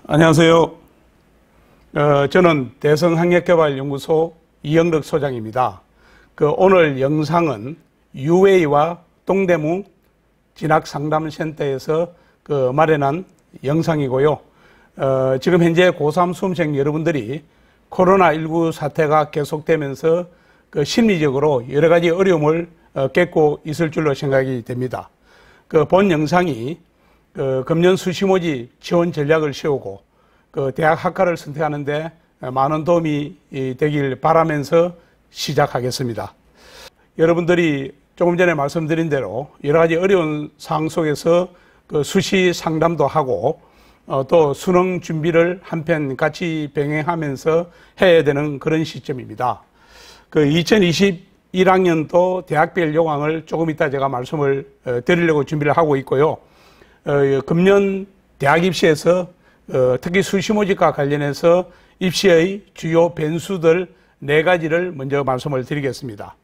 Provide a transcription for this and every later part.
안녕하세요. 저는 대성학력개발연구소 이영덕 소장입니다. 오늘 영상은 UA와 동대문 진학상담센터에서 마련한 영상이고요. 지금 현재 고3 수험생 여러분들이 코로나19 사태가 계속되면서 심리적으로 여러 가지 어려움을 겪고 있을 줄로 생각이 됩니다. 본 영상이 금년 수시 모집 지원 전략을 세우고 대학 학과를 선택하는데 많은 도움이 되길 바라면서 시작하겠습니다. 여러분들이 조금 전에 말씀드린 대로 여러 가지 어려운 상황 속에서 수시 상담도 하고 또 수능 준비를 한편 같이 병행하면서 해야 되는 그런 시점입니다. 2021학년도 대학별 요강을 조금 이따 제가 말씀을 드리려고 준비를 하고 있고요. 금년 대학 입시에서 특히 수시 모집과 관련해서 입시의 주요 변수들 4가지를 먼저 말씀을 드리겠습니다.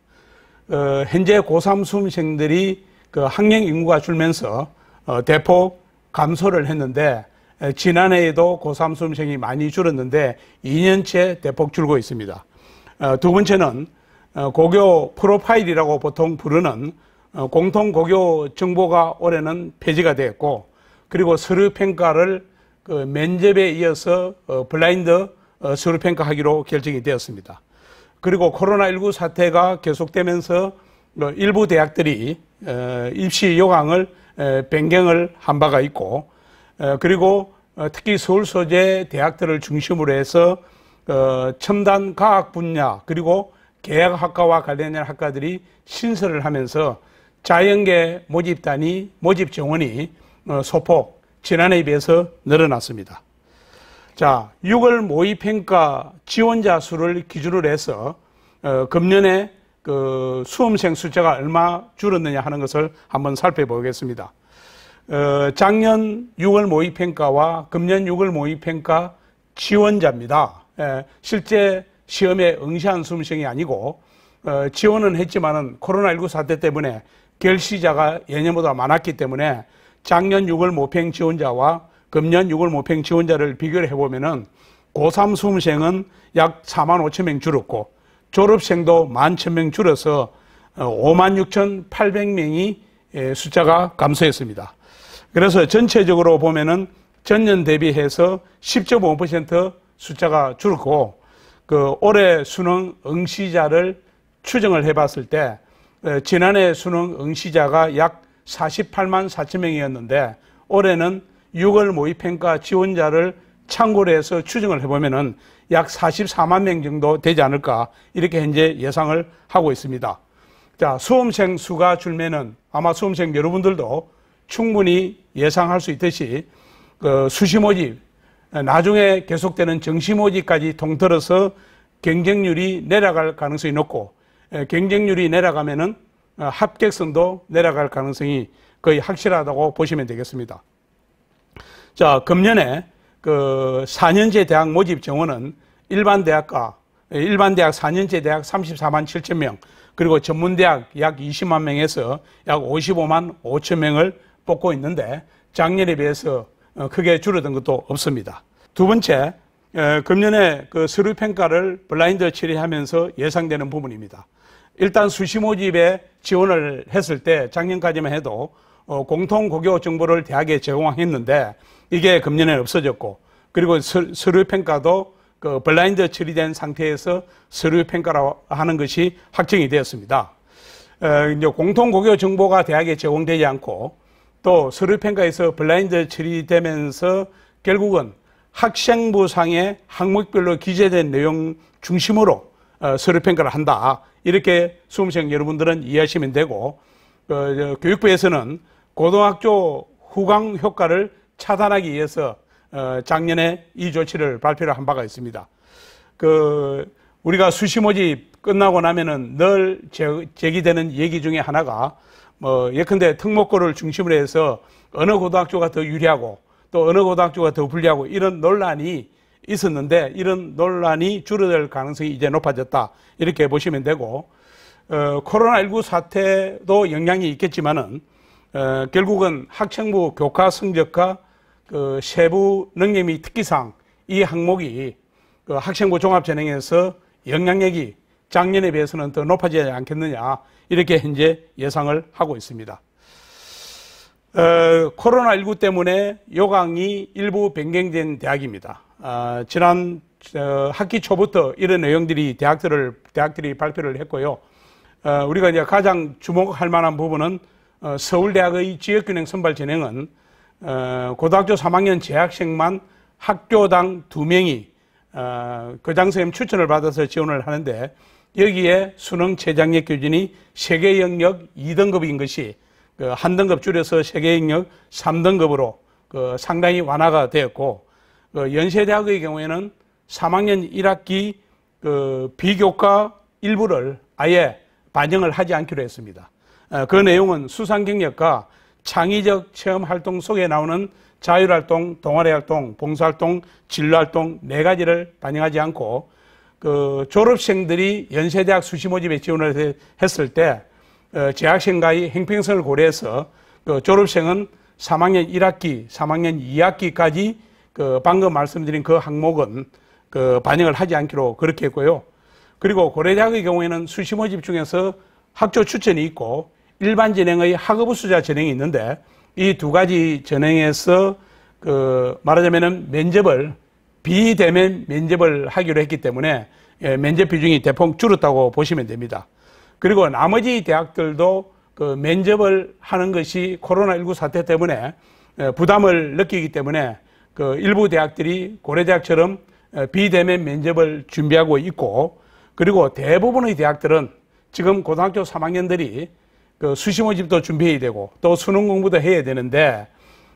현재 고3 수험생들이 학령 인구가 줄면서 대폭 감소를 했는데 지난해에도 고3 수험생이 많이 줄었는데 2년째 대폭 줄고 있습니다. 두 번째는 고교 프로파일이라고 보통 부르는 공통 고교 정보가 올해는 폐지가 되었고, 그리고 서류 평가를 면접에 이어서 블라인드 서류 평가하기로 결정이 되었습니다. 그리고 코로나19 사태가 계속되면서 일부 대학들이 입시 요강을 변경을 한 바가 있고, 그리고 특히 서울 소재 대학들을 중심으로 해서 첨단 과학 분야 그리고 계약학과와 관련된 학과들이 신설을 하면서 자연계 모집단위, 모집 정원이 소폭 지난해에 비해서 늘어났습니다. 자, 6월 모의평가 지원자 수를 기준으로 해서 금년에 수험생 숫자가 얼마 줄었느냐 하는 것을 한번 살펴보겠습니다. 작년 6월 모의평가와 금년 6월 모의평가 지원자입니다. 실제 시험에 응시한 수험생이 아니고 지원은 했지만은 코로나19 사태 때문에 결시자가 예년보다 많았기 때문에 작년 6월 모평 지원자와 금년 6월 모평 지원자를 비교를 해보면은 고3 수험생은 약 4만 5천 명 줄었고 졸업생도 11,000명 줄어서 56,800명이 숫자가 감소했습니다. 그래서 전체적으로 보면은 전년 대비해서 10.5% 숫자가 줄고 올해 수능 응시자를 추정을 해봤을 때 지난해 수능 응시자가 약 48만 4천 명이었는데 올해는 6월 모의평가 지원자를 참고로 해서 추정을 해보면은 약 44만 명 정도 되지 않을까 이렇게 현재 예상을 하고 있습니다. 자, 수험생 수가 줄면은 아마 수험생 여러분들도 충분히 예상할 수 있듯이 수시 모집 나중에 계속되는 정시 모집까지 통틀어서 경쟁률이 내려갈 가능성이 높고 경쟁률이 내려가면은 합격성도 내려갈 가능성이 거의 확실하다고 보시면 되겠습니다. 자, 금년에 4년제 대학 모집 정원은 일반 대학 4년제 대학 34만 7천 명, 그리고 전문대학 약 20만 명에서 약 55만 5천 명을 뽑고 있는데 작년에 비해서 크게 줄어든 것도 없습니다. 두 번째, 금년에 서류 평가를 블라인드 처리하면서 예상되는 부분입니다. 일단 수시 모집에 지원을 했을 때 작년까지만 해도 공통 고교 정보를 대학에 제공했는데 이게 금년에는 없어졌고, 그리고 서류 평가도 블라인드 처리된 상태에서 서류 평가를 하는 것이 확정이 되었습니다. 이제 공통 고교 정보가 대학에 제공되지 않고 또 서류 평가에서 블라인드 처리되면서 결국은 학생부 상의 항목별로 기재된 내용 중심으로 서류 평가를 한다. 이렇게 수험생 여러분들은 이해하시면 되고, 교육부에서는 고등학교 후강 효과를 차단하기 위해서 작년에 이 조치를 발표를 한 바가 있습니다. 우리가 수시 모집 끝나고 나면은 늘 제기되는 얘기 중에 하나가 예컨대 특목고를 중심으로 해서 어느 고등학교가 더 유리하고 또 어느 고등학교가 더 불리하고 이런 논란이 있었는데 이런 논란이 줄어들 가능성이 이제 높아졌다. 이렇게 보시면 되고, 코로나19 사태도 영향이 있겠지만은, 결국은 학생부 교과 성적과 그 세부 능력 및 특기상 이 항목이 그 학생부 종합전형에서 영향력이 작년에 비해서는 더 높아지지 않겠느냐. 이렇게 현재 예상을 하고 있습니다. 코로나19 때문에 요강이 일부 변경된 대학입니다. 지난 학기 초부터 이런 내용들이 대학들이 발표를 했고요. 우리가 이제 가장 주목할 만한 부분은 서울대학의 지역균형 선발 전형은 고등학교 3학년 재학생만 학교당 2명이 교장선생님 추천을 받아서 지원을 하는데 여기에 수능 최장력 기준이 세계 영역 2등급인 것이 한 등급 줄여서 세계 영역 3등급으로 상당히 완화가 되었고, 연세대학의 경우에는 3학년 1학기 비교과 일부를 아예 반영을 하지 않기로 했습니다. 그 내용은 수상 경력과 창의적 체험 활동 속에 나오는 자율활동, 동아리활동, 봉사활동, 진로활동 4가지를 반영하지 않고 졸업생들이 연세대학 수시 모집에 지원을 했을 때 재학생과의 형평성을 고려해서 졸업생은 3학년 1학기, 3학년 2학기까지 방금 말씀드린 그 항목은 반영을 하지 않기로 그렇게 했고요. 그리고 고려대학의 경우에는 수시 모집 중에서 학교 추천이 있고 일반 전형의 학업 우수자 전형이 있는데 이 2가지 전형에서 말하자면은 면접을 비대면 면접을 하기로 했기 때문에 면접 비중이 대폭 줄었다고 보시면 됩니다. 그리고 나머지 대학들도 면접을 하는 것이 코로나19 사태 때문에 부담을 느끼기 때문에 일부 대학들이 고려대학처럼 비대면 면접을 준비하고 있고, 그리고 대부분의 대학들은 지금 고등학교 3학년들이 수시 모집도 준비해야 되고 또 수능 공부도 해야 되는데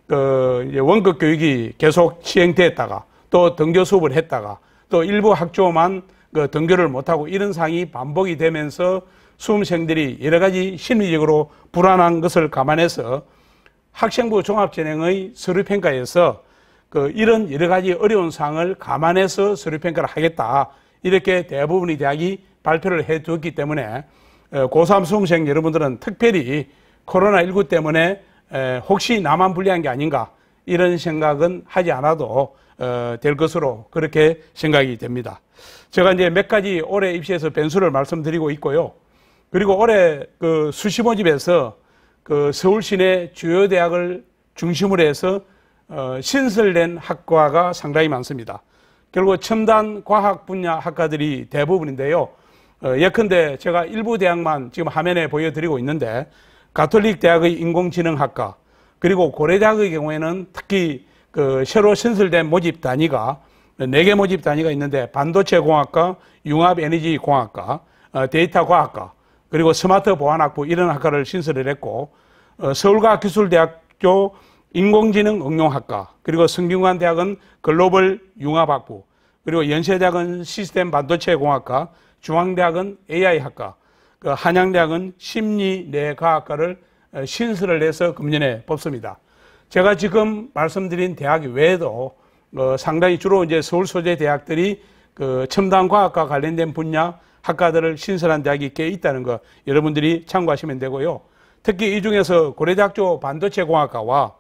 원격 교육이 계속 시행됐다가 또 등교 수업을 했다가 또 일부 학교만 등교를 못하고 이런 상황이 반복이 되면서 수험생들이 여러 가지 심리적으로 불안한 것을 감안해서 학생부 종합전형의 서류평가에서 이런 여러 가지 어려운 사항을 감안해서 서류평가를 하겠다. 이렇게 대부분의 대학이 발표를 해 두었기 때문에 고3 수험생 여러분들은 특별히 코로나19 때문에 혹시 나만 불리한 게 아닌가 이런 생각은 하지 않아도 될 것으로 그렇게 생각이 됩니다. 제가 이제 몇 가지 올해 입시에서 변수를 말씀드리고 있고요. 그리고 올해 수시 모집에서 서울 시내 주요 대학을 중심으로 해서 신설된 학과가 상당히 많습니다. 결국 첨단 과학 분야 학과들이 대부분인데요. 예컨대 제가 일부 대학만 지금 화면에 보여드리고 있는데 가톨릭 대학의 인공지능학과, 그리고 고려대학의 경우에는 특히 새로 신설된 모집 단위가 4개 모집 단위가 있는데 반도체공학과, 융합에너지공학과, 데이터과학과, 그리고 스마트 보안학부 이런 학과를 신설을 했고, 서울과학기술대학교 인공지능 응용학과, 그리고 성균관대학은 글로벌 융합학부, 그리고 연세대학은 시스템 반도체공학과, 중앙대학은 AI학과, 한양대학은 심리뇌과학과를 신설을 해서 금년에 뽑습니다. 제가 지금 말씀드린 대학 외에도 상당히 주로 이제 서울 소재 대학들이 첨단과학과 관련된 분야 학과들을 신설한 대학이 꽤 있다는 거 여러분들이 참고하시면 되고요. 특히 이 중에서 고려대학교 반도체공학과와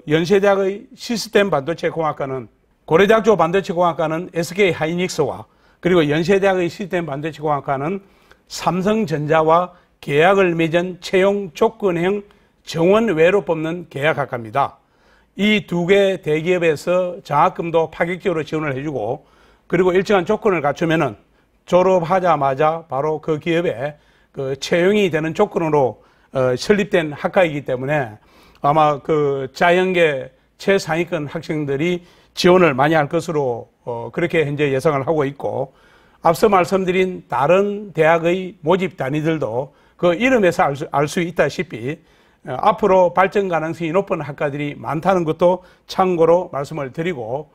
연세대학의 시스템 반도체공학과는, 고려대학교 반도체공학과는 SK하이닉스와 그리고 연세대학의 시스템 반도체공학과는 삼성전자와 계약을 맺은 채용 조건형 정원 외로 뽑는 계약학과입니다. 이 2개 대기업에서 장학금도 파격적으로 지원을 해주고, 그리고 일정한 조건을 갖추면은 졸업하자마자 바로 그 기업에 채용이 되는 조건으로 설립된 학과이기 때문에 아마 자연계 최상위권 학생들이 지원을 많이 할 것으로 그렇게 현재 예상을 하고 있고, 앞서 말씀드린 다른 대학의 모집 단위들도 그 이름에서 알 수 있다시피 앞으로 발전 가능성이 높은 학과들이 많다는 것도 참고로 말씀을 드리고,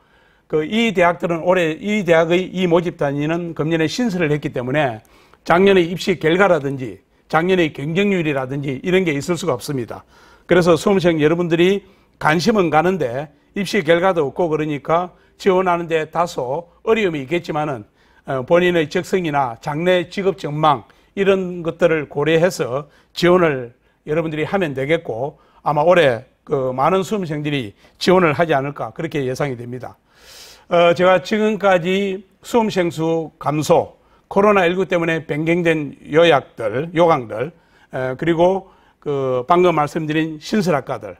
이 대학들은 올해 이 대학의 이 모집 단위는 금년에 신설을 했기 때문에 작년의 입시 결과라든지 작년의 경쟁률이라든지 이런 게 있을 수가 없습니다. 그래서 수험생 여러분들이 관심은 가는데 입시 결과도 없고 그러니까 지원하는데 다소 어려움이 있겠지만은 본인의 적성이나 장래 직업 전망 이런 것들을 고려해서 지원을 여러분들이 하면 되겠고 아마 올해 그 많은 수험생들이 지원을 하지 않을까 그렇게 예상이 됩니다. 제가 지금까지 수험생 수 감소, 코로나19 때문에 변경된 요강들, 그리고 그 방금 말씀드린 신설학과들,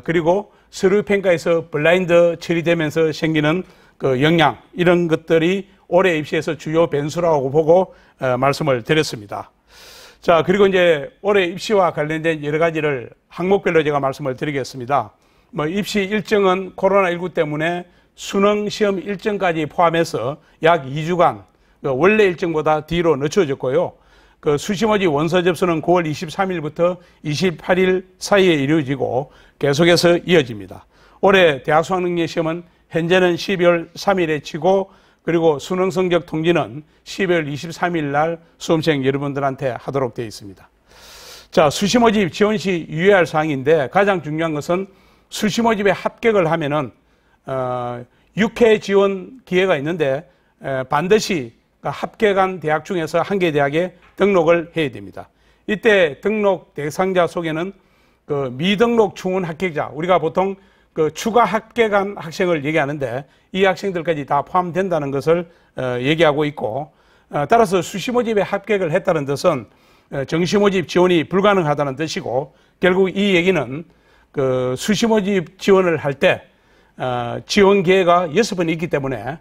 그리고 서류평가에서 블라인드 처리되면서 생기는 그 영향, 이런 것들이 올해 입시에서 주요 변수라고 보고 말씀을 드렸습니다. 자, 그리고 이제 올해 입시와 관련된 여러 가지를 항목별로 제가 말씀을 드리겠습니다. 뭐 입시 일정은 코로나19 때문에 수능 시험 일정까지 포함해서 약 2주간 원래 일정보다 뒤로 늦춰졌고요. 그 수시모집 원서 접수는 9월 23일부터 28일 사이에 이루어지고 계속해서 이어집니다. 올해 대학 수학능력 시험은 현재는 12월 3일에 치고 그리고 수능 성적 통지는 12월 23일 날 수험생 여러분들한테 하도록 되어 있습니다. 자, 수시모집 지원 시 유의할 사항인데 가장 중요한 것은 수시모집에 합격을 하면은 6회 지원 기회가 있는데 반드시 합격한 대학 중에서 한 개 대학에 등록을 해야 됩니다. 이때 등록 대상자 속에는 그 미등록 충원 합격자, 우리가 보통 그 추가 합격한 학생을 얘기하는데 이 학생들까지 다 포함된다는 것을 얘기하고 있고, 따라서 수시모집에 합격을 했다는 뜻은 정시모집 지원이 불가능하다는 뜻이고, 결국 이 얘기는 그 수시모집 지원을 할 때 지원 기회가 6번 있기 때문에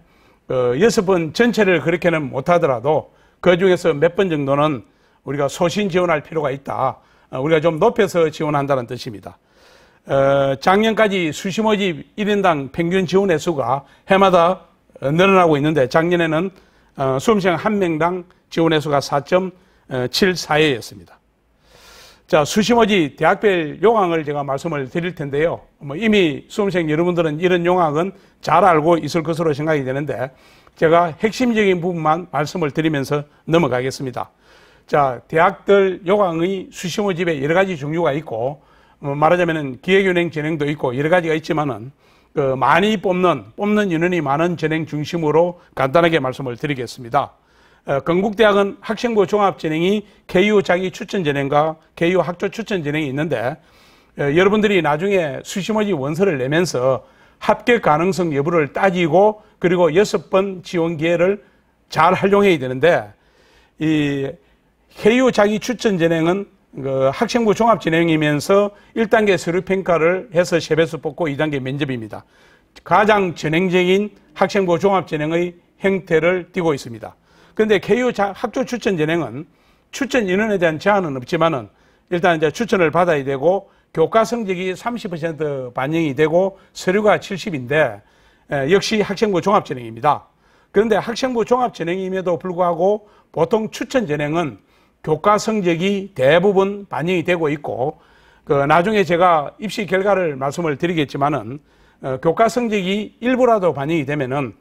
6번 전체를 그렇게는 못하더라도 그 중에서 몇 번 정도는 우리가 소신 지원할 필요가 있다. 우리가 좀 높여서 지원한다는 뜻입니다. 작년까지 수시모집 1인당 평균 지원 횟수가 해마다 늘어나고 있는데 작년에는 수험생 1명당 지원 횟수가 4.74회였습니다. 자, 수시모집 대학별 요강을 제가 말씀을 드릴 텐데요. 이미 수험생 여러분들은 이런 요강은 잘 알고 있을 것으로 생각이 되는데 제가 핵심적인 부분만 말씀을 드리면서 넘어가겠습니다. 자, 대학들 요강의 수시모집에 여러 가지 종류가 있고 말하자면 기획은행 전형도 있고 여러 가지가 있지만은 그 많이 뽑는 인원이 많은 전형 중심으로 간단하게 말씀을 드리겠습니다. 건국대학은 학생부 종합전형이 KU 자기 추천 전형과 KU 학조 추천 전형이 있는데 여러분들이 나중에 수시모집 원서를 내면서 합격 가능성 여부를 따지고 그리고 6번 지원 기회를 잘 활용해야 되는데 이 KU 자기 추천 전형은 그 학생부 종합 전형이면서 1단계 서류 평가를 해서 셰베스 뽑고 2단계 면접입니다. 가장 전형적인 학생부 종합 전형의 형태를 띠고 있습니다. 그런데 KU 학조 추천 전형은 추천 인원에 대한 제한은 없지만은 일단 이제 추천을 받아야 되고 교과 성적이 30% 반영이 되고 서류가 70인데 역시 학생부 종합 전형입니다. 그런데 학생부 종합 전형임에도 불구하고 보통 추천 전형은 교과 성적이 대부분 반영이 되고 있고 그 나중에 제가 입시 결과를 말씀을 드리겠지만은 교과 성적이 일부라도 반영이 되면은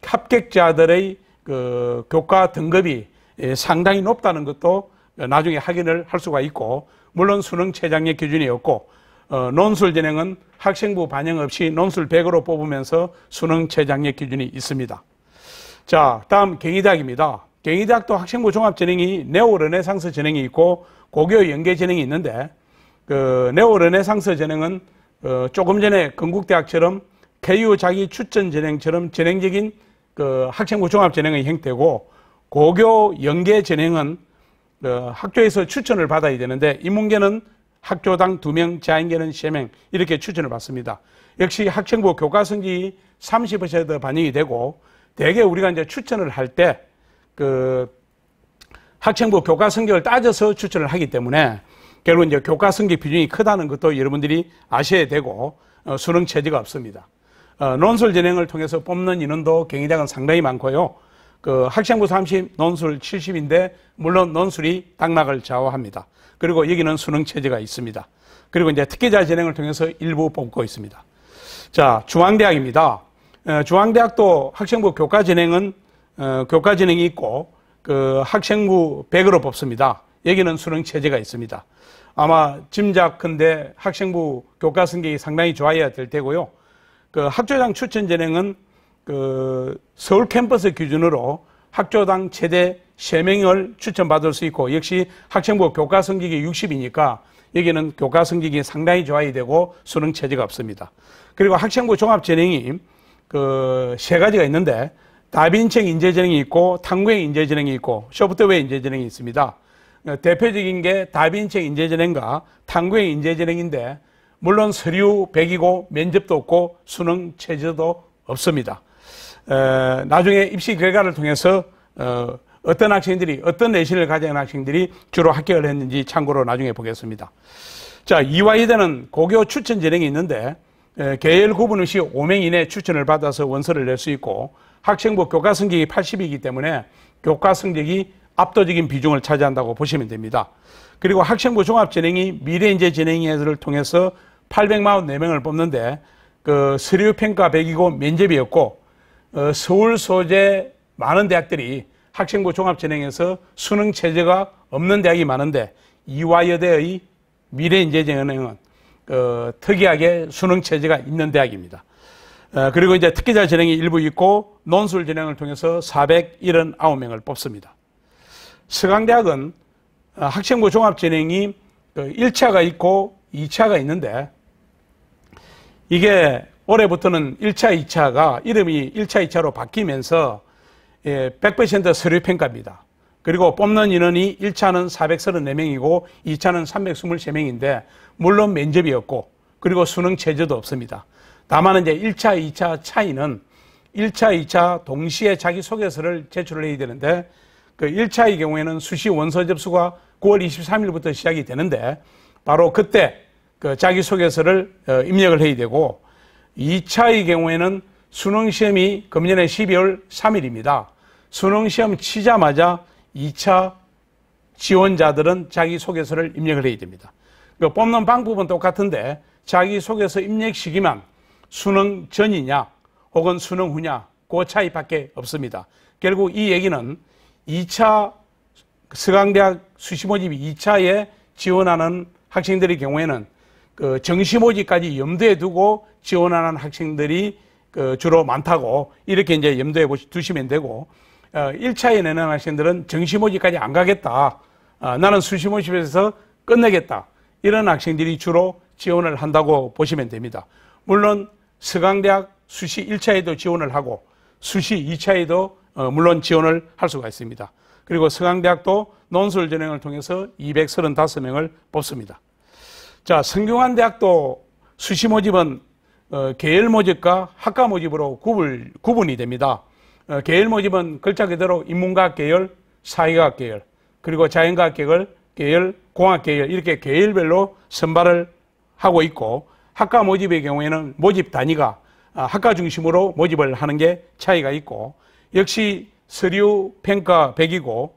합격자들의 그 교과 등급이 상당히 높다는 것도 나중에 확인을 할 수가 있고 물론 수능 최장력 기준이 없고 논술 전형은 학생부 반영 없이 논술 100으로 뽑으면서 수능 최장력 기준이 있습니다. 자, 다음 경희대학입니다. 경희대학도 학생부 종합 전형이 네오 르네상스 전형이 있고 고교 연계 전형이 있는데 그 네오 르네상스 전형은 조금 전에 건국대학처럼 KU 자기 추천 전형처럼 전형적인 그 학생부 종합 전형의 형태고 고교 연계 전형은 학교에서 추천을 받아야 되는데 인문계는 학교당 2명, 자연계는 3명 이렇게 추천을 받습니다. 역시 학생부 교과 성적이 30% 반영이 되고 대개 우리가 이제 추천을 할 때 그 학생부 교과 성적을 따져서 추천을 하기 때문에 결국 이제 교과 성적 비중이 크다는 것도 여러분들이 아셔야 되고 수능 체제가 없습니다. 논술 전형을 통해서 뽑는 인원도 경희대학은 상당히 많고요. 그 학생부 30, 논술 70인데 물론 논술이 당락을 좌우합니다. 그리고 여기는 수능 체제가 있습니다. 그리고 이제 특기자 전형을 통해서 일부 뽑고 있습니다. 자, 중앙대학입니다. 중앙대학도 학생부 교과 전형은 교과 전형이 있고 그 학생부 100으로 뽑습니다. 여기는 수능 체제가 있습니다. 아마 짐작컨대 학생부 교과 성적이 상당히 좋아야 될 테고요. 그 학교장 추천 전형은 그 서울 캠퍼스 기준으로 학교당 최대 3명을 추천받을 수 있고, 역시 학생부 교과 성적이 60이니까 여기는 교과 성적이 상당히 좋아야 되고 수능 체제가 없습니다. 그리고 학생부 종합 전형이 그 3가지가 있는데, 다빈책 인재 전형이 있고, 탐구형 인재 전형이 있고, 소프트웨어 인재 전형이 있습니다. 대표적인 게 다빈책 인재 전형과 탐구형 인재 전형인데, 물론 서류 100이고 면접도 없고 수능 체제도 없습니다. 나중에 입시 결과를 통해서 어떤 학생들이, 어떤 내신을 가진 학생들이 주로 합격을 했는지 참고로 나중에 보겠습니다. 자, 이화여대는 고교 추천 전형이 있는데, 계열 구분 없이 5명 이내 추천을 받아서 원서를 낼 수 있고, 학생부 교과 성적이 80이기 때문에 교과 성적이 압도적인 비중을 차지한다고 보시면 됩니다. 그리고 학생부 종합 전형이 미래인재 전형을 통해서 844명을 뽑는데, 그 서류 평가 100이고 면접이 없고, 서울 소재 많은 대학들이 학생부 종합 전형에서 수능 체제가 없는 대학이 많은데, 이화여대의 미래인재 전형은 특이하게 수능 체제가 있는 대학입니다. 그리고 이제 특기자 전형이 일부 있고, 논술 전형을 통해서 479명을 뽑습니다. 서강대학은 학생부 종합 전형이 1차가 있고 2차가 있는데, 이게 올해부터는 1차, 2차가 이름이 1차, 2차로 바뀌면서 100% 서류 평가입니다. 그리고 뽑는 인원이 1차는 434명이고 2차는 323명인데, 물론 면접이 없고, 그리고 수능 체제도 없습니다. 다만 이제 1차, 2차 차이는 1차, 2차 동시에 자기소개서를 제출을 해야 되는데, 그 1차의 경우에는 수시 원서 접수가 9월 23일부터 시작이 되는데, 바로 그때 그 자기소개서를 입력을 해야 되고, 2차의 경우에는 수능시험이 금년에 12월 3일입니다. 수능시험 치자마자 2차 지원자들은 자기소개서를 입력을 해야 됩니다. 그 뽑는 방법은 똑같은데, 자기소개서 입력 시기만 수능 전이냐 혹은 수능 후냐, 그 차이밖에 없습니다. 결국 이 얘기는 2차 서강대학 수시 모집 2차에 지원하는 학생들의 경우에는 그 정시 모집까지 염두에 두고 지원하는 학생들이 주로 많다고, 이렇게 이제 염두에 두시면 되고, 1차에 내는 학생들은 정시 모집까지 안 가겠다, 나는 수시 모집에서 끝내겠다, 이런 학생들이 주로 지원을 한다고 보시면 됩니다. 물론 서강대학 수시 1차에도 지원을 하고 수시 2차에도 물론 지원을 할 수가 있습니다. 그리고 서강대학도 논술 전형을 통해서 235명을 뽑습니다. 자, 성균관대학도 수시 모집은 계열 모집과 학과 모집으로 구분이 됩니다. 계열 모집은 글자 그대로 인문과학 계열, 사회과학 계열, 그리고 자연과학 계열, 공학 계열, 이렇게 계열별로 선발을 하고 있고, 학과 모집의 경우에는 모집 단위가 학과 중심으로 모집을 하는 게 차이가 있고, 역시 서류 평가 100이고,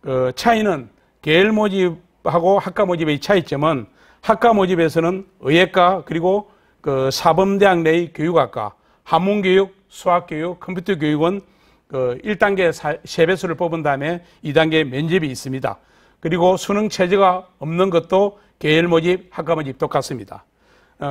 그 차이는 계열 모집하고 학과 모집의 차이점은, 학과 모집에서는 의예과 그리고 그 사범대학 내의 교육학과, 한문교육, 수학교육, 컴퓨터교육은 그 1단계 3배수를 뽑은 다음에 2단계 면접이 있습니다. 그리고 수능 체제가 없는 것도 계열 모집, 학과 모집 똑같습니다.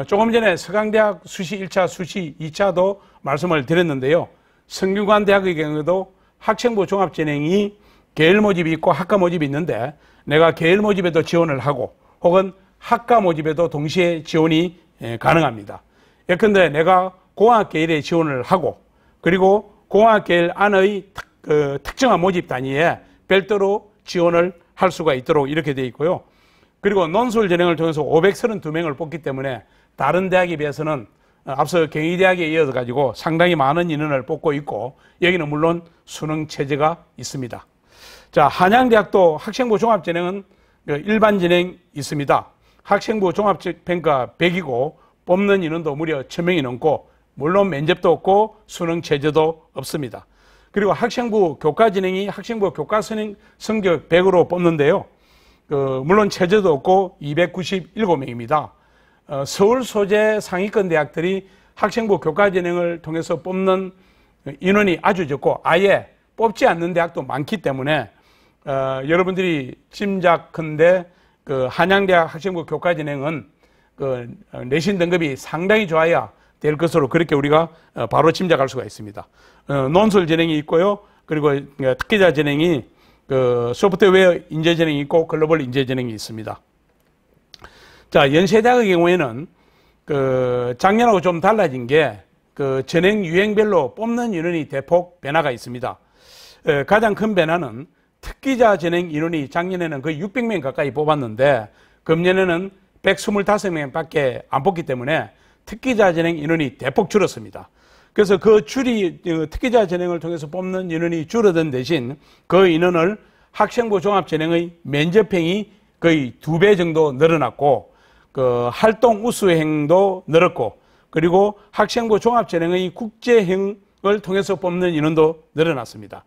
조금 전에 서강대학 수시 1차, 수시 2차도 말씀을 드렸는데요. 성균관대학의 경우도 학생부 종합전형이 계열 모집이 있고 학과 모집이 있는데, 내가 계열 모집에도 지원을 하고 혹은 학과 모집에도 동시에 지원이 가능합니다. 예컨대 내가 공학 계열에 지원을 하고, 그리고 공학 계열 안의 특정한 모집 단위에 별도로 지원을 할 수가 있도록 이렇게 되어 있고요. 그리고 논술 전형을 통해서 532명을 뽑기 때문에 다른 대학에 비해서는 앞서 경희대학에 이어서 가지고 상당히 많은 인원을 뽑고 있고, 여기는 물론 수능 체제가 있습니다. 자, 한양대학도 학생부 종합전형은 일반 전형이 있습니다. 학생부 종합평가 100이고 뽑는 인원도 무려 1000명이 넘고, 물론 면접도 없고 수능 체제도 없습니다. 그리고 학생부 교과 전형이 학생부 교과 성적 100으로 뽑는데요. 물론 체제도 없고 297명입니다. 서울 소재 상위권 대학들이 학생부 교과 전형을 통해서 뽑는 인원이 아주 적고 아예 뽑지 않는 대학도 많기 때문에 여러분들이 짐작컨대 그 한양대학 학생부 교과 진행은 그 내신 등급이 상당히 좋아야 될 것으로 그렇게 우리가 바로 짐작할 수가 있습니다. 논술 진행이 있고요. 그리고 특기자 진행이 그 소프트웨어 인재 진행이 있고 글로벌 인재 진행이 있습니다. 자, 연세대학의 경우에는 그 작년하고 좀 달라진 게 그 진행 유형별로 뽑는 인원이 대폭 변화가 있습니다. 가장 큰 변화는 특기자 진행 인원이 작년에는 거의 600명 가까이 뽑았는데 금년에는 125명밖에 안 뽑기 때문에 특기자 진행 인원이 대폭 줄었습니다. 그래서 그 특기자 진행을 통해서 뽑는 인원이 줄어든 대신 그 인원을 학생부 종합 진행의 면접행이 거의 2배 정도 늘어났고 그 활동 우수행도 늘었고 그리고 학생부 종합 진행의 국제행을 통해서 뽑는 인원도 늘어났습니다.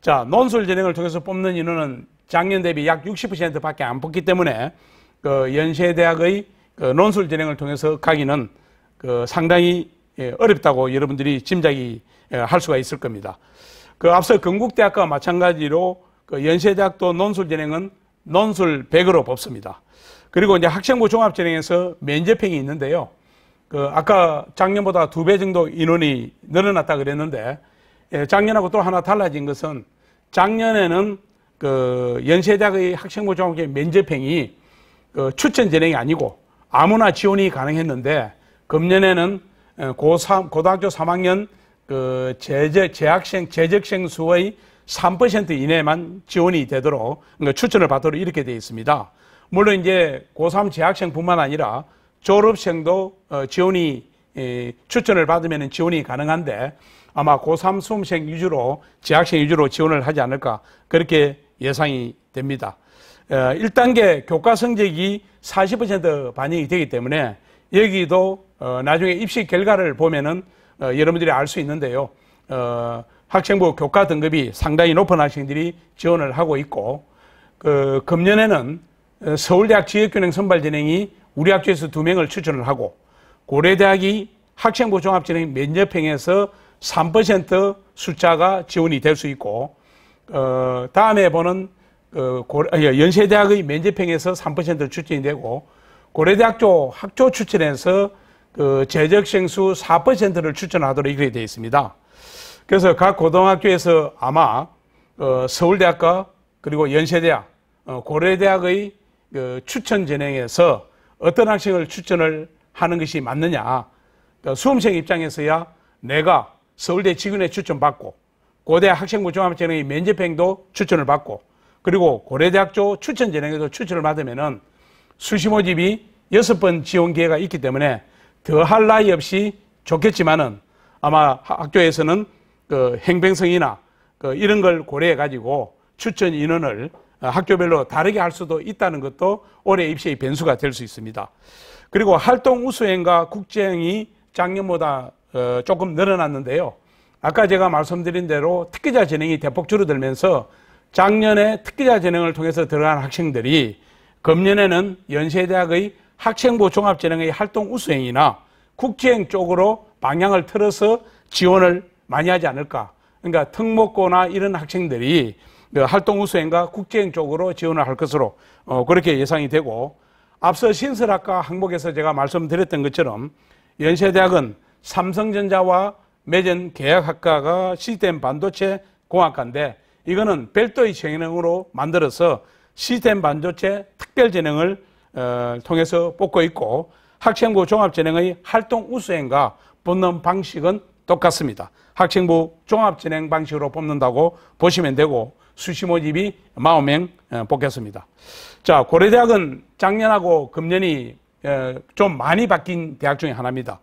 자, 논술 진행을 통해서 뽑는 인원은 작년 대비 약 60%밖에 안 뽑기 때문에 그 연세대학의 그 논술 진행을 통해서 가기는 그 상당히 어렵다고 여러분들이 짐작이 할 수가 있을 겁니다. 그 앞서 건국대학과 마찬가지로 그 연세대학도 논술 진행은 논술 100으로 뽑습니다. 그리고 이제 학생부 종합 진행에서 면접행이 있는데요. 그 아까 작년보다 2배 정도 인원이 늘어났다 그랬는데 작년하고 또 하나 달라진 것은 작년에는 그 연세대학의 학생부 종합 면접행이 그 추천 진행이 아니고 아무나 지원이 가능했는데 금년에는 고등학교 3학년 그 재적생 수의 3% 이내만 지원이 되도록 그러니까 추천을 받도록 이렇게 되어 있습니다. 물론 이제 고3 재학생뿐만 아니라 졸업생도 지원이 추천을 받으면 지원이 가능한데 아마 고3 수험생 위주로 재학생 위주로 지원을 하지 않을까 그렇게 예상이 됩니다. 1단계 교과 성적이 40% 반영이 되기 때문에 여기도 나중에 입시 결과를 보면은 여러분들이 알 수 있는데요. 학생부 교과 등급이 상당히 높은 학생들이 지원을 하고 있고 그 금년에는 서울대학 지역균형 선발 진행이 우리 학교에서 2명을 추천을 하고 고려대학이 학생부 종합진행 면접행에서 3% 숫자가 지원이 될 수 있고 다음에 보는 연세대학의 면접행에서 3% 추천이 되고 고려대학교 학조 추천에서 그 재적생 수 4%를 추천하도록 이렇게 되어 있습니다. 그래서 각 고등학교에서 아마 서울대학과 그리고 연세대학, 고려대학의 그 추천 진행에서 어떤 학생을 추천을 하는 것이 맞느냐. 수험생 입장에서야 내가 서울대 직원에 추천받고 고대 학생부 종합진행의 면접행도 추천을 받고 그리고 고려대학교 추천 진행에도 추천을 받으면은 수시 모집이 6번 지원 기회가 있기 때문에 더 할 나위 없이 좋겠지만은 아마 학교에서는 그 행정성이나 이런 걸 고려해 가지고 추천 인원을 학교별로 다르게 할 수도 있다는 것도 올해 입시의 변수가 될 수 있습니다. 그리고 활동 우수행과 국제행이 작년보다 조금 늘어났는데요. 아까 제가 말씀드린 대로 특기자 진행이 대폭 줄어들면서 작년에 특기자 진행을 통해서 들어간 학생들이 금년에는 연세대학의 학생부 종합진행의 활동 우수행이나 국제행 쪽으로 방향을 틀어서 지원을 많이 하지 않을까. 그러니까 특목고나 이런 학생들이 활동 우수행과 국제행 쪽으로 지원을 할 것으로 그렇게 예상이 되고 앞서 신설학과 항목에서 제가 말씀드렸던 것처럼 연세대학은 삼성전자와 맺은 계약학과가 시스템 반도체 공학과인데 이거는 별도의 진행으로 만들어서 시스템 반도체 특별 진행을 통해서 뽑고 있고 학생부 종합진행의 활동 우수행과 뽑는 방식은 똑같습니다. 학생부 종합진행 방식으로 뽑는다고 보시면 되고 수시 모집이 40명 뽑겠습니다. 자, 고려대학은 작년하고 금년이 좀 많이 바뀐 대학 중에 하나입니다.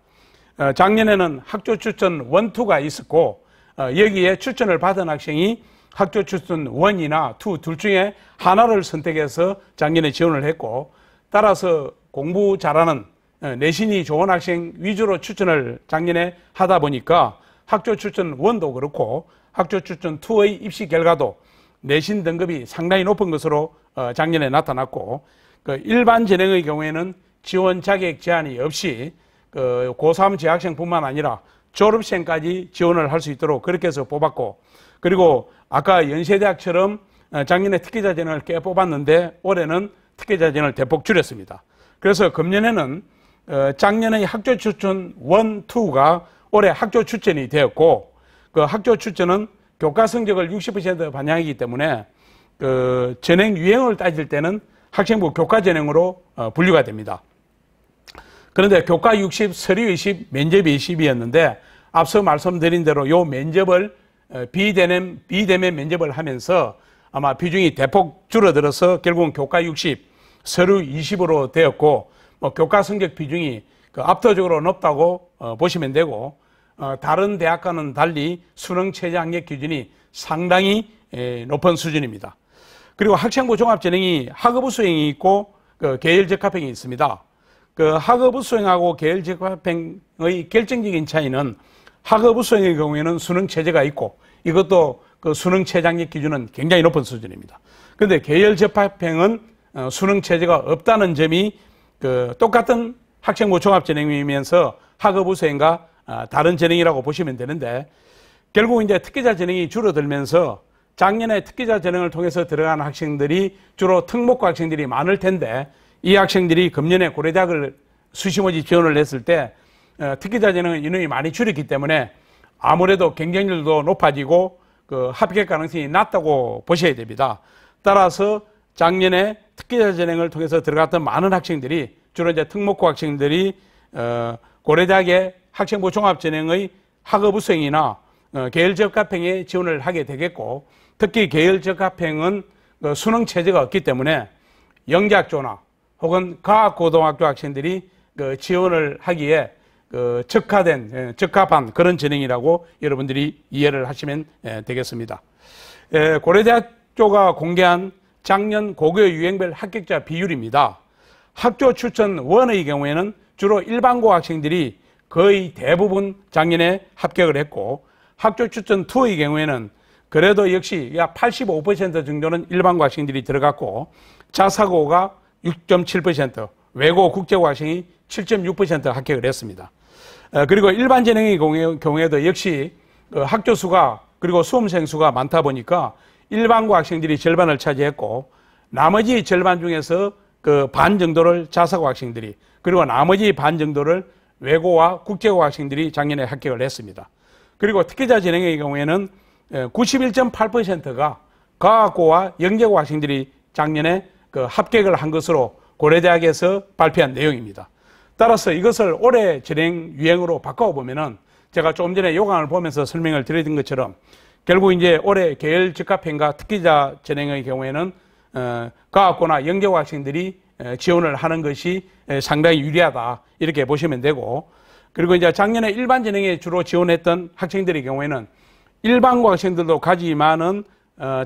작년에는 학교 추천 1, 2가 있었고 여기에 추천을 받은 학생이 학교 추천 1이나 2 둘 중에 하나를 선택해서 작년에 지원을 했고 따라서 공부 잘하는 내신이 좋은 학생 위주로 추천을 작년에 하다 보니까 학교 추천 1도 그렇고 학교 추천 2의 입시 결과도 내신 등급이 상당히 높은 것으로 작년에 나타났고 일반 진행의 경우에는 지원 자격 제한이 없이 고3 재학생뿐만 아니라 졸업생까지 지원을 할 수 있도록 그렇게 해서 뽑았고 그리고 아까 연세대학처럼 작년에 특기자 진행을 꽤 뽑았는데 올해는 특기자 전형을 대폭 줄였습니다. 그래서 금년에는 작년의 학교 추천 1, 2가 올해 학교 추천이 되었고, 그 학교 추천은 교과 성적을 60% 반영하기 때문에 그 전형 유형을 따질 때는 학생부 교과 전형으로 분류가 됩니다. 그런데 교과 60, 서류 20, 면접 20이었는데 앞서 말씀드린 대로 요 면접을 비대면 면접을 하면서 아마 비중이 대폭 줄어들어서 결국은 교과 60, 서류 20으로 되었고, 뭐 교과 성적 비중이 그 압도적으로 높다고 보시면 되고, 다른 대학과는 달리 수능 최저 합격 기준이 상당히 높은 수준입니다. 그리고 학생부 종합전형이 학업부 수행이 있고 그 계열적합형이 있습니다. 그 학업부 수행하고 계열적합형의 결정적인 차이는 학업부 수행의 경우에는 수능 최저가 있고 이것도 그 수능 최저 합격 기준은 굉장히 높은 수준입니다. 그런데 계열적합형은 수능 최저가 없다는 점이 그 똑같은 학생부 종합전형이면서 학업부 수행과 다른 전형이라고 보시면 되는데, 결국 이제 특기자 전형이 줄어들면서 작년에 특기자 전형을 통해서 들어가는 학생들이 주로 특목고 학생들이 많을 텐데, 이 학생들이 금년에 고려대학을 수시모집 지원을 했을 때 특기자 전형은 인원이 많이 줄였기 때문에 아무래도 경쟁률도 높아지고 그 합격 가능성이 낮다고 보셔야 됩니다. 따라서 작년에 특기자 전형을 통해서 들어갔던 많은 학생들이 주로 이제 특목고 학생들이 고려대학의 학생부 종합전형의 학업부 수행이나 계열적합형에 지원을 하게 되겠고, 특히 계열적합형은 수능 체제가 없기 때문에 영재학교나 혹은 과학고등학교 학생들이 지원을 하기에 적합한 그런 전형이라고 여러분들이 이해를 하시면 되겠습니다. 고려대학교가 공개한 작년 고교 유형별 합격자 비율입니다. 학교 추천 1의 경우에는 주로 일반고 학생들이 거의 대부분 작년에 합격을 했고, 학교 추천 2의 경우에는 그래도 역시 약 85% 정도는 일반고 학생들이 들어갔고, 자사고가 6.7%, 외고 국제고 학생이 7.6% 합격을 했습니다. 그리고 일반 전형의 경우에도 역시 학교 수가 그리고 수험생 수가 많다 보니까 일반고 학생들이 절반을 차지했고, 나머지 절반 중에서 그 반 정도를 자사고 학생들이, 그리고 나머지 반 정도를 외고와 국제고 학생들이 작년에 합격을 했습니다. 그리고 특기자 전형의 경우에는 91.8%가 과학고와 영재고 학생들이 작년에 그 합격을 한 것으로 고려대학에서 발표한 내용입니다. 따라서 이것을 올해 전형 유형으로 바꿔보면은 제가 조금 전에 요강을 보면서 설명을 드린 것처럼 결국 이제 올해 계열 적합형과 특기자 전형의 경우에는 과학고나 영재고 학생들이 지원을 하는 것이 상당히 유리하다 이렇게 보시면 되고, 그리고 이제 작년에 일반 전형에 주로 지원했던 학생들의 경우에는 일반고 학생들도 가지만은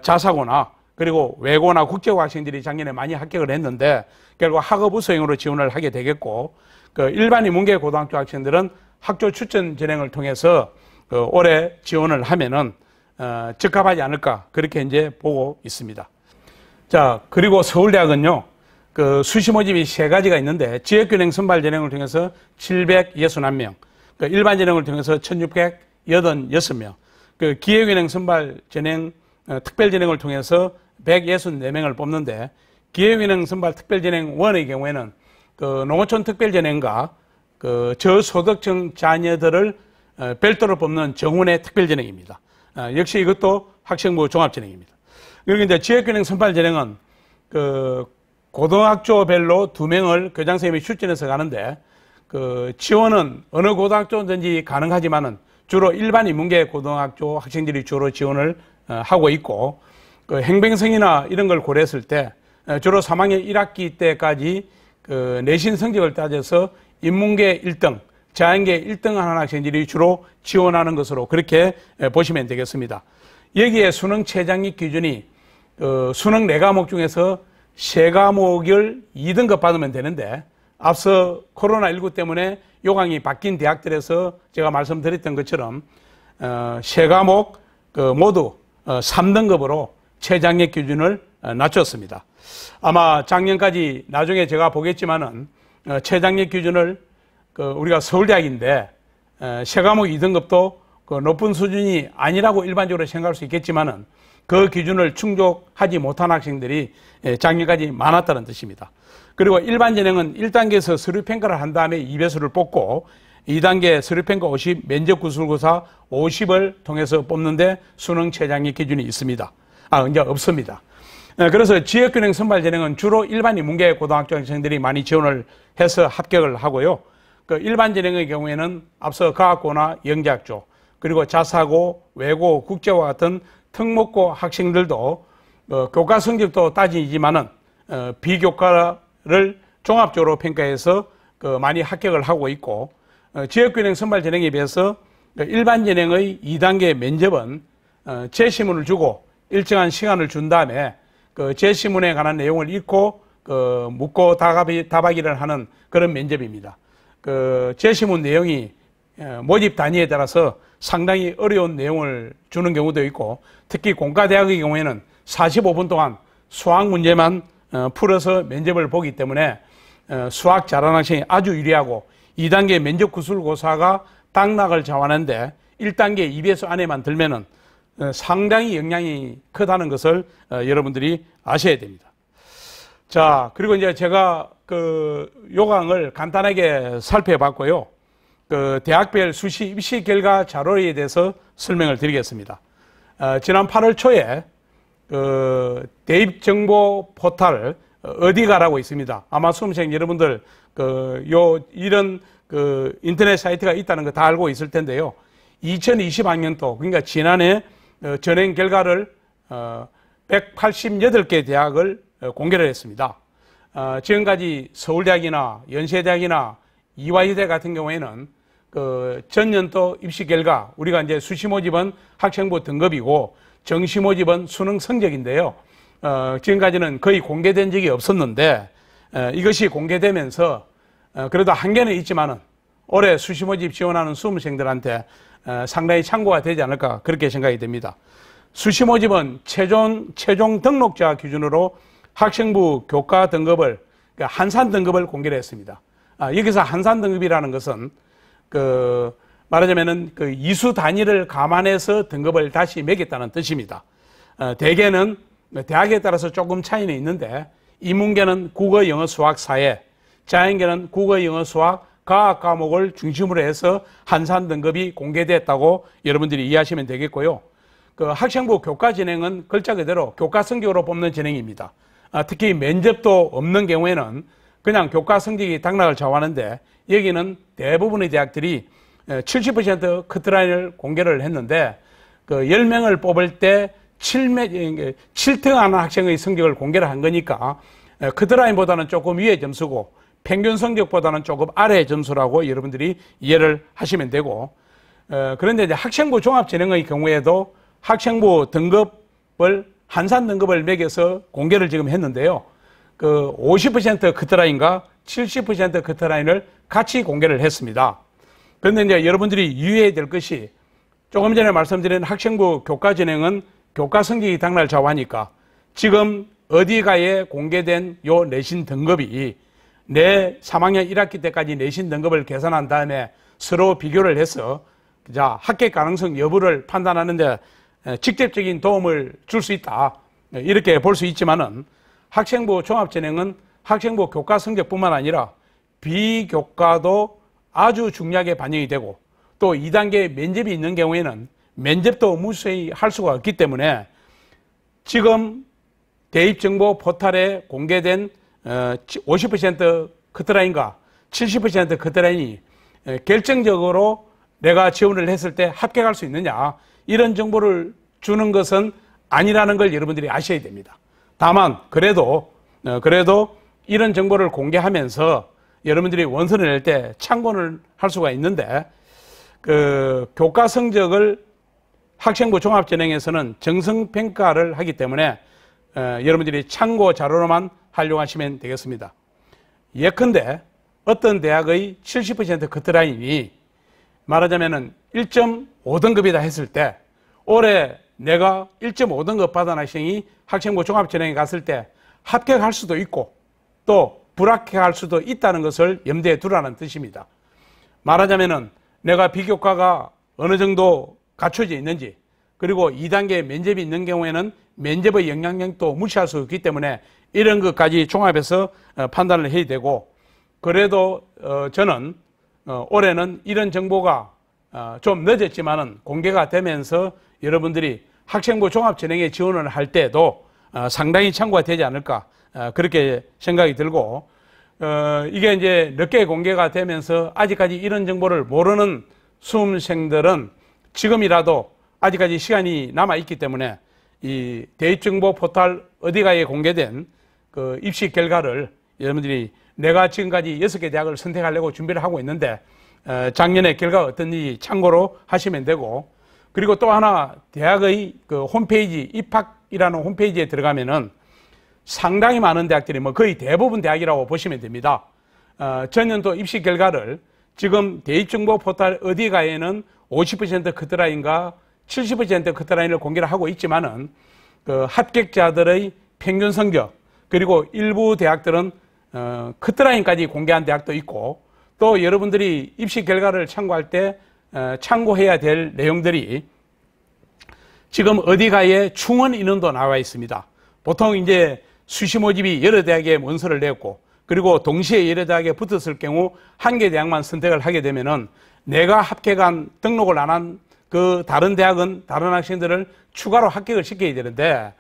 자사고나 그리고 외고나 국제고 학생들이 작년에 많이 합격을 했는데 결국 학업부 수행으로 지원을 하게 되겠고, 그 일반 인문계 고등학교 학생들은 학교 추천 전형을 통해서 올해 지원을 하면은 적합하지 않을까 그렇게 이제 보고 있습니다. 자, 그리고 서울대학은요, 그 수시 모집이 3가지가 있는데 지역균형 선발 전형을 통해서 761명, 그 일반 전형을 통해서 1686명, 그 기회균형 선발 전형, 특별 전형을 통해서 164명을 뽑는데, 기회균형 선발 특별 전형 1의 경우에는 그 농어촌 특별 전형과 그 저소득층 자녀들을 별도로 뽑는 정원의 특별 전형입니다. 역시 이것도 학생부 종합 전형입니다. 그리고 이제 지역균형 선발 전형은 그 고등학교별로 2명을 교장 선생님이 출전해서 가는데, 그 지원은 어느 고등학교든지 가능하지만은 주로 일반 인문계 고등학교 학생들이 주로 지원을 하고 있고, 그 행병성이나 이런 걸 고려했을 때 주로 3학년 1학기 때까지 그 내신 성적을 따져서 인문계 1등, 자연계 1등 하는 학생들이 주로 지원하는 것으로 그렇게 보시면 되겠습니다. 여기에 수능 최저학력 기준이 수능 4과목 중에서 3과목을 2등급 받으면 되는데, 앞서 코로나19 때문에 요강이 바뀐 대학들에서 제가 말씀드렸던 것처럼 3과목 모두 3등급으로 최저학력 기준을 낮췄습니다. 아마 작년까지 나중에 제가 보겠지만은 최저학력 기준을 우리가 서울대학인데 3과목 2등급도 높은 수준이 아니라고 일반적으로 생각할 수 있겠지만은 그 기준을 충족하지 못한 학생들이 작년까지 많았다는 뜻입니다. 그리고 일반 전형은 1단계에서 서류 평가를 한 다음에 2배수를 뽑고 2단계 서류 평가 50, 면접 구술고사 50을 통해서 뽑는데 수능 최장기 기준이 있습니다. 이제 없습니다. 그래서 지역균형 선발 전형은 주로 일반인 문계 고등학교 학생들이 많이 지원을 해서 합격을 하고요. 그 일반 전형의 경우에는 앞서 과학고나 영재학조, 그리고 자사고, 외고, 국제와 같은 특목고 학생들도 교과 성적도 따지지만은 비교과를 종합적으로 평가해서 많이 합격을 하고 있고, 지역균형 선발 전형에 비해서 일반 전형의 2단계 면접은 제시문을 주고 일정한 시간을 준 다음에 그 제시문에 관한 내용을 읽고 묻고 답하기를 하는 그런 면접입니다. 그 제시문 내용이 모집 단위에 따라서 상당히 어려운 내용을 주는 경우도 있고, 특히 공과대학의 경우에는 45분 동안 수학 문제만 풀어서 면접을 보기 때문에 수학 잘하는 학생이 아주 유리하고, 2단계 면접 구술고사가 당락을 좌우하는데 1단계 2배수 안에만 들면은 상당히 영향이 크다는 것을 여러분들이 아셔야 됩니다. 자, 그리고 이제 제가 그 요강을 간단하게 살펴봤고요. 그 대학별 수시 입시 결과 자료에 대해서 설명을 드리겠습니다. 지난 8월 초에 그 대입 정보 포털 어디가라고 있습니다. 아마 수험생 여러분들 이런 그 인터넷 사이트가 있다는 거 다 알고 있을 텐데요. 2020학년도, 그러니까 지난해 전형 결과를 188개 대학을 공개를 했습니다. 지금까지 서울대학이나 연세대학이나 이화여대 같은 경우에는 그 전년도 입시 결과, 우리가 이제 수시 모집은 학생부 등급이고 정시 모집은 수능 성적인데요. 지금까지는 거의 공개된 적이 없었는데 이것이 공개되면서 그래도 한계는 있지만은 올해 수시 모집 지원하는 수험생들한테 상당히 참고가 되지 않을까, 그렇게 생각이 됩니다. 수시 모집은 최종 등록자 기준으로 학생부 교과 등급을, 그러니까 한산 등급을 공개를 했습니다. 여기서 한산 등급이라는 것은 말하자면은 그 이수 단위를 감안해서 등급을 다시 매겼다는 뜻입니다. 대개는 대학에 따라서 조금 차이는 있는데, 인문계는 국어, 영어, 수학, 사회, 자연계는 국어, 영어, 수학, 과학 과목을 중심으로 해서 한산 등급이 공개됐다고 여러분들이 이해하시면 되겠고요. 그 학생부 교과 진행은 글자 그대로 교과 성적으로 뽑는 진행입니다. 특히 면접도 없는 경우에는 그냥 교과 성적이 당락을 좌우하는데, 여기는 대부분의 대학들이 70% 커트라인을 공개를 했는데, 그 10명을 뽑을 때 7등 하는 학생의 성적을 공개를 한 거니까 커트라인보다는 조금 위의 점수고 평균 성적보다는 조금 아래의 점수라고 여러분들이 이해를 하시면 되고, 그런데 이제 학생부 종합전형의 경우에도 학생부 등급을 한산 등급을 매겨서 공개를 지금 했는데요. 그 50% 커트라인과 70% 커트라인을 같이 공개를 했습니다. 그런데 이제 여러분들이 유의해야 될 것이, 조금 전에 말씀드린 학생부 교과 진행은 교과 성적이 당락을 좌우하니까 지금 어디가에 공개된 요 내신 등급이 내 3학년 1학기 때까지 내신 등급을 계산한 다음에 서로 비교를 해서 합격 가능성 여부를 판단하는데 직접적인 도움을 줄 수 있다, 이렇게 볼 수 있지만은, 학생부 종합전형은 학생부 교과 성적뿐만 아니라 비교과도 아주 중요하게 반영이 되고, 또 2단계 면접이 있는 경우에는 면접도 무수히 할 수가 없기 때문에 지금 대입정보 포털에 공개된 50% 커트라인과 70% 커트라인이 결정적으로 내가 지원을 했을 때 합격할 수 있느냐, 이런 정보를 주는 것은 아니라는 걸 여러분들이 아셔야 됩니다. 다만 그래도 이런 정보를 공개하면서 여러분들이 원서를 낼 때 참고를 할 수가 있는데, 그 교과 성적을 학생부 종합전형에서는 정성평가를 하기 때문에 여러분들이 참고 자료로만 활용하시면 되겠습니다. 예컨대 어떤 대학의 70% 커트라인이 말하자면은 1.5등급이다 했을 때, 올해 내가 1.5등급 받은 학생이 학생부 종합전형에 갔을 때 합격할 수도 있고 또 불합격할 수도 있다는 것을 염두에 두라는 뜻입니다. 말하자면은 내가 비교과가 어느 정도 갖춰져 있는지, 그리고 2단계 면접이 있는 경우에는 면접의 영향력도 무시할 수 없기 때문에 이런 것까지 종합해서 판단을 해야 되고, 그래도 저는 올해는 이런 정보가 좀 늦었지만은 공개가 되면서 여러분들이 학생부 종합전형에 지원을 할 때도 상당히 참고가 되지 않을까, 그렇게 생각이 들고, 이게 이제 늦게 공개가 되면서 아직까지 이런 정보를 모르는 수험생들은 지금이라도 아직까지 시간이 남아 있기 때문에 이 대입정보 포털 어디가에 공개된 그 입시 결과를 여러분들이, 내가 지금까지 6개 대학을 선택하려고 준비를 하고 있는데 작년에 결과가 어떤지 참고로 하시면 되고, 그리고 또 하나, 대학의 그 홈페이지, 입학이라는 홈페이지에 들어가면은 상당히 많은 대학들이, 뭐 거의 대부분 대학이라고 보시면 됩니다. 전년도 입시 결과를 지금 대입정보 포털 어디가에는 50% 커트라인과 70% 커트라인을 공개를 하고 있지만은 그 합격자들의 평균 성적, 그리고 일부 대학들은 커트라인까지 공개한 대학도 있고, 또 여러분들이 입시 결과를 참고할 때 참고해야 될 내용들이 지금 어디가에 충원 인원도 나와 있습니다. 보통 이제 수시 모집이 여러 대학에 문서를 냈고, 그리고 동시에 여러 대학에 붙었을 경우 한 개 대학만 선택을 하게 되면은 내가 합격한, 등록을 안 한 그 다른 대학은 다른 학생들을 추가로 합격을 시켜야 되는데,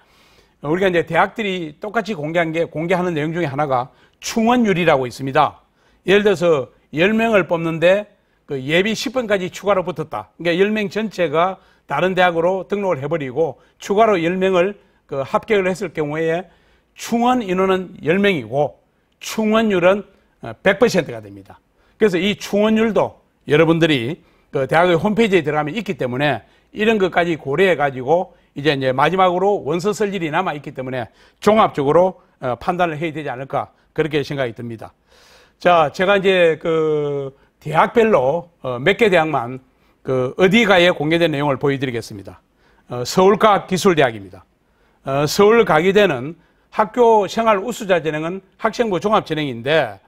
우리가 이제 대학들이 똑같이 공개하는 내용 중에 하나가 충원율이라고 있습니다. 예를 들어서 10명을 뽑는데 그 예비 10번까지 추가로 붙었다. 그러니까 10명 전체가 다른 대학으로 등록을 해버리고 추가로 10명을 그 합격을 했을 경우에 충원 인원은 10명이고 충원율은 100%가 됩니다. 그래서 이 충원율도 여러분들이 그 대학의 홈페이지에 들어가면 있기 때문에 이런 것까지 고려해 가지고 이제 마지막으로 원서 쓸 일이 남아 있기 때문에 종합적으로 판단을 해야 되지 않을까, 그렇게 생각이 듭니다. 자, 제가 이제 그 대학별로 몇 개 대학만 그 어디가에 공개된 내용을 보여드리겠습니다. 서울과학기술대학입니다. 서울과기대는 학교 생활 우수자 전형은 학생부 종합전형인데,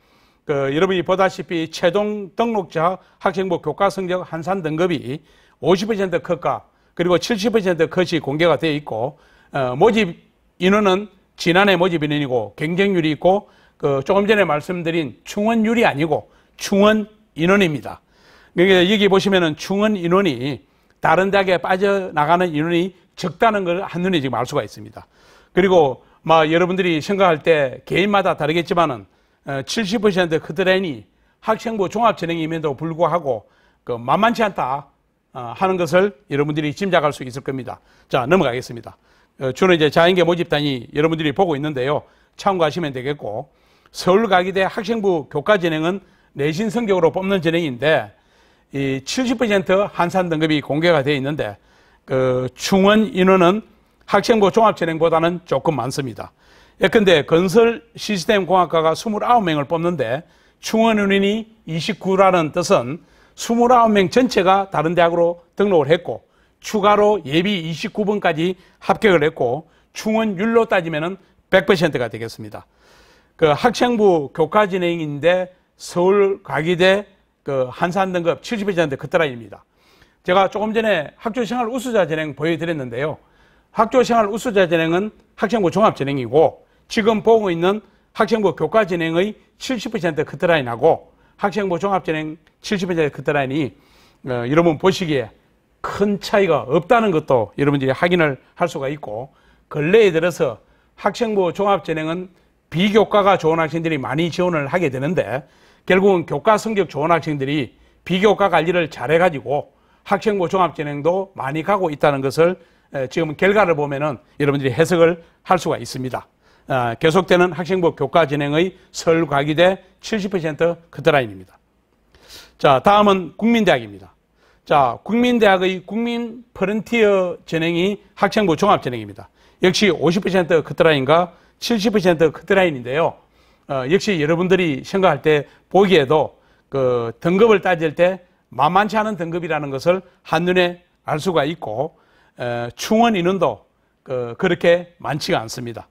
여러분이 보다시피 최종 등록자 학생부 교과 성적 한산 등급이 50% 컷과 그리고 70% 컷이 공개가 되어 있고, 모집 인원은 지난해 모집 인원이고 경쟁률이 있고, 조금 전에 말씀드린 충원율이 아니고 충원 인원입니다. 그러니까 여기 보시면은 충원 인원이 다른 대학에 빠져나가는 인원이 적다는 걸 한눈에 지금 알 수가 있습니다. 그리고 여러분들이 생각할 때 개인마다 다르겠지만은 70% 커트라인이 학생부 종합전형임에도 불구하고 만만치 않다 하는 것을 여러분들이 짐작할 수 있을 겁니다. 자, 넘어가겠습니다. 주로 이제 자연계 모집단이 여러분들이 보고 있는데요. 참고하시면 되겠고, 서울과기대 학생부 교과전형은 내신 성적으로 뽑는 전형인데 이 70% 한산 등급이 공개가 되어 있는데 충원 인원은 학생부 종합전형보다는 조금 많습니다. 예컨대 건설 시스템 공학과가 29명을 뽑는데 충원 인원이 29라는 뜻은 29명 전체가 다른 대학으로 등록을 했고 추가로 예비 29번까지 합격을 했고 충원율로 따지면 100%가 되겠습니다. 그 학생부 교과전형인데 서울과기대 한산 등급 70% 커트라인입니다. 제가 조금 전에 학교생활 우수자 전형 보여드렸는데요. 학교생활 우수자 전형은 학생부 종합전형이고 지금 보고 있는 학생부 교과전형의 70% 커트라인하고 학생부 종합전형 70% 커트라인이 여러분 보시기에 큰 차이가 없다는 것도 여러분들이 확인을 할 수가 있고, 근래에 들어서 학생부 종합전형은 비교과가 좋은 학생들이 많이 지원을 하게 되는데 결국은 교과 성적 좋은 학생들이 비교과 관리를 잘해가지고 학생부 종합전형도 많이 가고 있다는 것을 지금 결과를 보면은 여러분들이 해석을 할 수가 있습니다. 계속되는 학생부 교과전형의 서울과기대 70% 커트라인입니다. 자, 다음은 국민대학입니다. 자, 국민대학의 국민 프런티어 전형이 학생부 종합전형입니다. 역시 50% 커트라인과 70% 커트라인인데요. 역시 여러분들이 생각할 때 보기에도 그 등급을 따질 때 만만치 않은 등급이라는 것을 한눈에 알 수가 있고, 충원 인원도 그렇게 많지가 않습니다.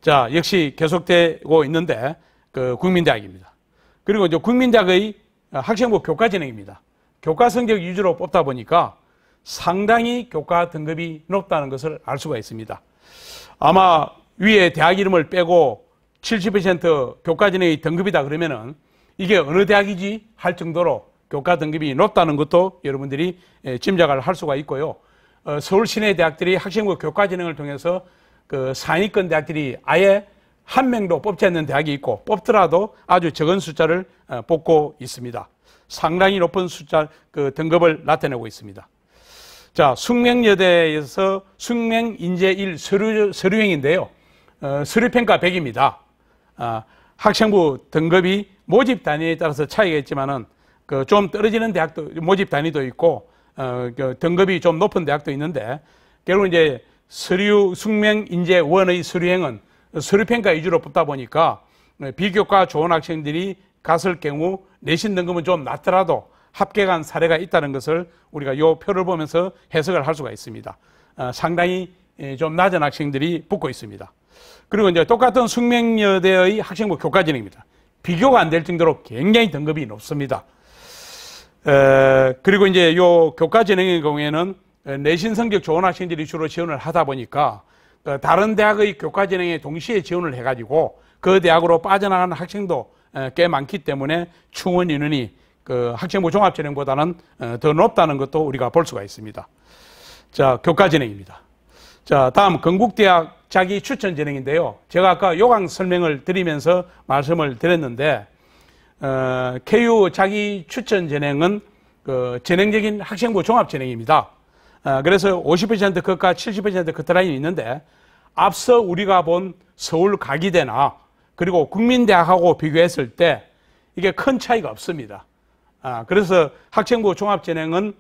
자, 역시 계속되고 있는데 국민대학입니다. 그리고 이제 국민대학의 학생부 교과전형입니다. 교과 성적 위주로 뽑다 보니까 상당히 교과 등급이 높다는 것을 알 수가 있습니다. 아마 위에 대학 이름을 빼고 70% 교과 진행의 등급이다 그러면은 이게 어느 대학이지 할 정도로 교과 등급이 높다는 것도 여러분들이 짐작을 할 수가 있고요. 서울 시내 대학들이 학생부 교과 진행을 통해서 그 상위권 대학들이 아예 한 명도 뽑지 않는 대학이 있고 뽑더라도 아주 적은 숫자를 뽑고 있습니다. 상당히 높은 숫자 그 등급을 나타내고 있습니다. 자, 숙명여대에서 숙명인재 1 서류형인데요. 서류평가 100입니다. 학생부 등급이 모집 단위에 따라서 차이가 있지만은 그 좀 떨어지는 대학도 모집 단위도 있고 그 등급이 좀 높은 대학도 있는데 결국 이제 숙명인재 1의 서류형은 서류평가 위주로 뽑다 보니까 비교과 좋은 학생들이 갔을 경우 내신 등급은 좀 낮더라도 합격한 사례가 있다는 것을 우리가 이 표를 보면서 해석을 할 수가 있습니다. 상당히 좀 낮은 학생들이 붙고 있습니다. 그리고 이제 똑같은 숙명여대의 학생부 교과 진행입니다. 비교가 안 될 정도로 굉장히 등급이 높습니다. 그리고 이제 요 교과 진행의 경우에는 내신 성적 좋은 학생들이 주로 지원을 하다 보니까 다른 대학의 교과 진행에 동시에 지원을 해가지고 그 대학으로 빠져나가는 학생도 꽤 많기 때문에 충원 인원이 그 학생부 종합진행보다는 더 높다는 것도 우리가 볼 수가 있습니다. 자, 교과 진행입니다. 자, 다음 건국대학 자기 추천 진행인데요. 제가 아까 요강 설명을 드리면서 말씀을 드렸는데 KU 자기 추천 진행은 그 전형적인 학생부 종합 진행입니다. 그래서 50% 컷과 70% 커트라인이 있는데 앞서 우리가 본 서울 가기대나 그리고 국민대학하고 비교했을 때 이게 큰 차이가 없습니다. 그래서 학생부 종합진행은